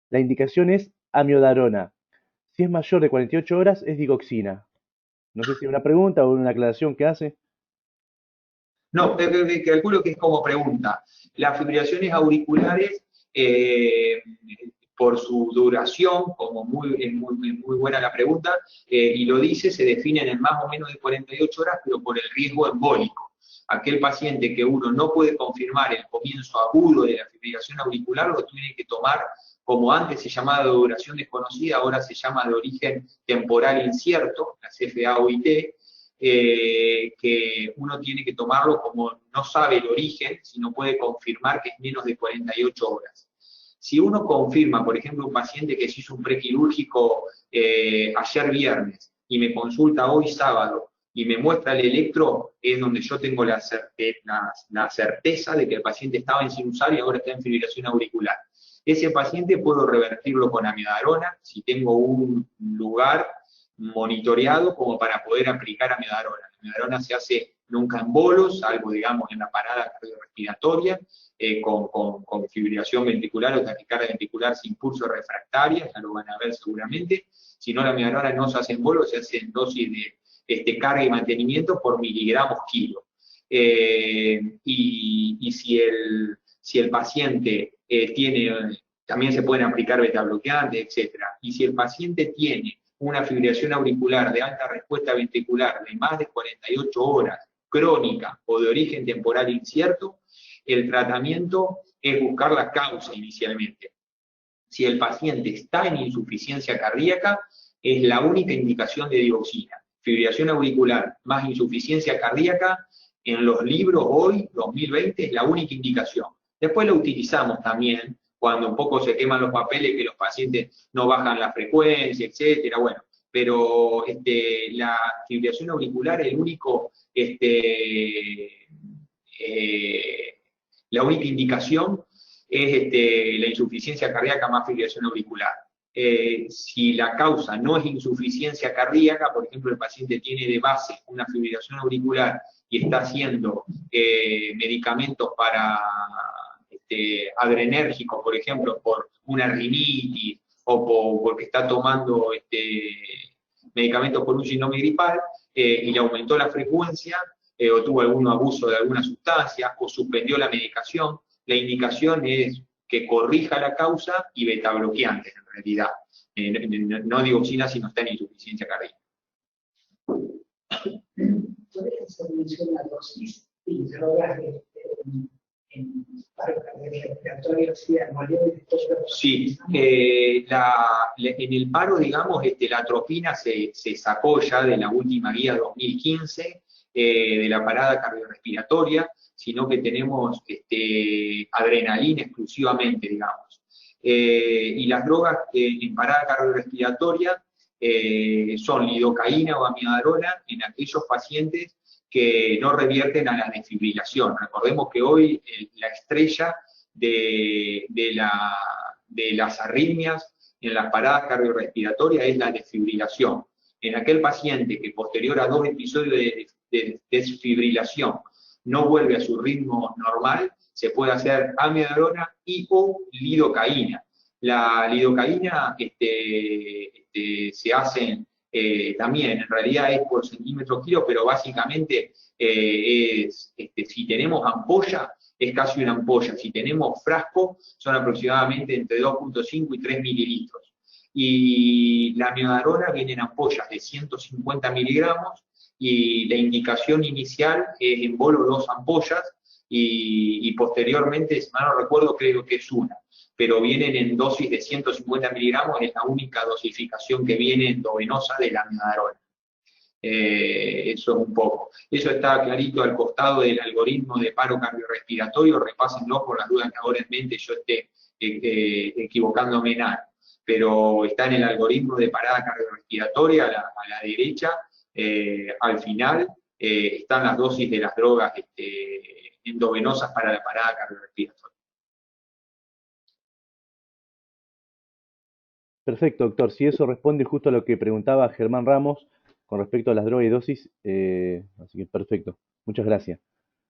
la indicación es amiodarona. Si es mayor de 48 horas, es digoxina. No sé si es una pregunta o una aclaración que hace. no, calculo que es como pregunta. Las fibrilaciones auriculares, eh, por su duración, como muy buena la pregunta, y lo dice, se definen en más o menos de 48 horas, pero por el riesgo embólico. Aquel paciente que uno no puede confirmar el comienzo agudo de la fibrilación auricular, lo tiene que tomar como antes se llamaba de duración desconocida, ahora se llama de origen temporal incierto, la CFA-OIT, que uno tiene que tomarlo como no sabe el origen, sino puede confirmar que es menos de 48 horas. Si uno confirma, por ejemplo, un paciente que se hizo un prequirúrgico ayer viernes y me consulta hoy sábado y me muestra el electro, es donde yo tengo la certeza de que el paciente estaba en sinusal y ahora está en fibrilación auricular. Ese paciente puedo revertirlo con amiodarona si tengo un lugar monitoreado como para poder aplicar amiodarona. La amiodarona se hace nunca en bolos, salvo, digamos, en la parada cardiorrespiratoria, con fibrilación ventricular o taquicardia ventricular sin pulso refractaria, ya lo van a ver seguramente. Si no, la amiodarona no se hace en bolos, se hace en dosis de carga y mantenimiento por miligramos kilo. Y si el paciente también se pueden aplicar betabloqueantes, etc. Y si el paciente tiene una fibrilación auricular de alta respuesta ventricular de más de 48 horas, crónica o de origen temporal incierto, el tratamiento es buscar la causa inicialmente. Si el paciente está en insuficiencia cardíaca, es la única indicación de digoxina. Fibrilación auricular más insuficiencia cardíaca, en los libros hoy, 2020, es la única indicación. Después lo utilizamos también cuando un poco se queman los papeles, que los pacientes no bajan la frecuencia, etcétera. Bueno, pero la fibrilación auricular, la única indicación es la insuficiencia cardíaca más fibrilación auricular. Si la causa no es insuficiencia cardíaca, por ejemplo, el paciente tiene de base una fibrilación auricular y está haciendo medicamentos para adrenérgicos, por ejemplo, por una rinitis o porque está tomando medicamentos por un síndrome gripal y le aumentó la frecuencia o tuvo algún abuso de alguna sustancia o suspendió la medicación, la indicación es que corrija la causa y betabloqueantes en realidad. No digoxina si no está en insuficiencia cardíaca. ¿Podría hacer mención a dosis y drogas en paro cardiorrespiratorio, Sí, en el paro, digamos, la atropina se sacó ya de la última guía 2015 de la parada cardiorrespiratoria, sino que tenemos adrenalina exclusivamente, digamos. Y las drogas en parada cardiorrespiratoria son lidocaína o amiodarona en aquellos pacientes que no revierten a la desfibrilación. Recordemos que hoy la estrella de las arritmias en las paradas cardiorrespiratorias es la desfibrilación. En aquel paciente que posterior a 2 episodios de desfibrilación no vuelve a su ritmo normal, se puede hacer amiodarona y o lidocaína. La lidocaína se hace también, en realidad es por centímetro kilo, pero básicamente si tenemos ampolla, es casi una ampolla. Si tenemos frasco, son aproximadamente entre 2,5 y 3 mililitros. Y la amiodarona viene en ampollas de 150 miligramos y la indicación inicial es en bolo 2 ampollas y posteriormente, si mal no recuerdo, creo que es una. Pero vienen en dosis de 150 miligramos, es la única dosificación que viene endovenosa de la amiodarona. Eso es un poco. Eso está clarito al costado del algoritmo de paro cardiorrespiratorio, repásenlo por las dudas que ahora en mente yo esté equivocándome en algo. Pero está en el algoritmo de parada cardiorrespiratoria a la derecha, al final, están las dosis de las drogas endovenosas para la parada cardiorrespiratoria. Perfecto, doctor. Si eso responde justo a lo que preguntaba Germán Ramos con respecto a las drogas y dosis, así que perfecto. Muchas gracias.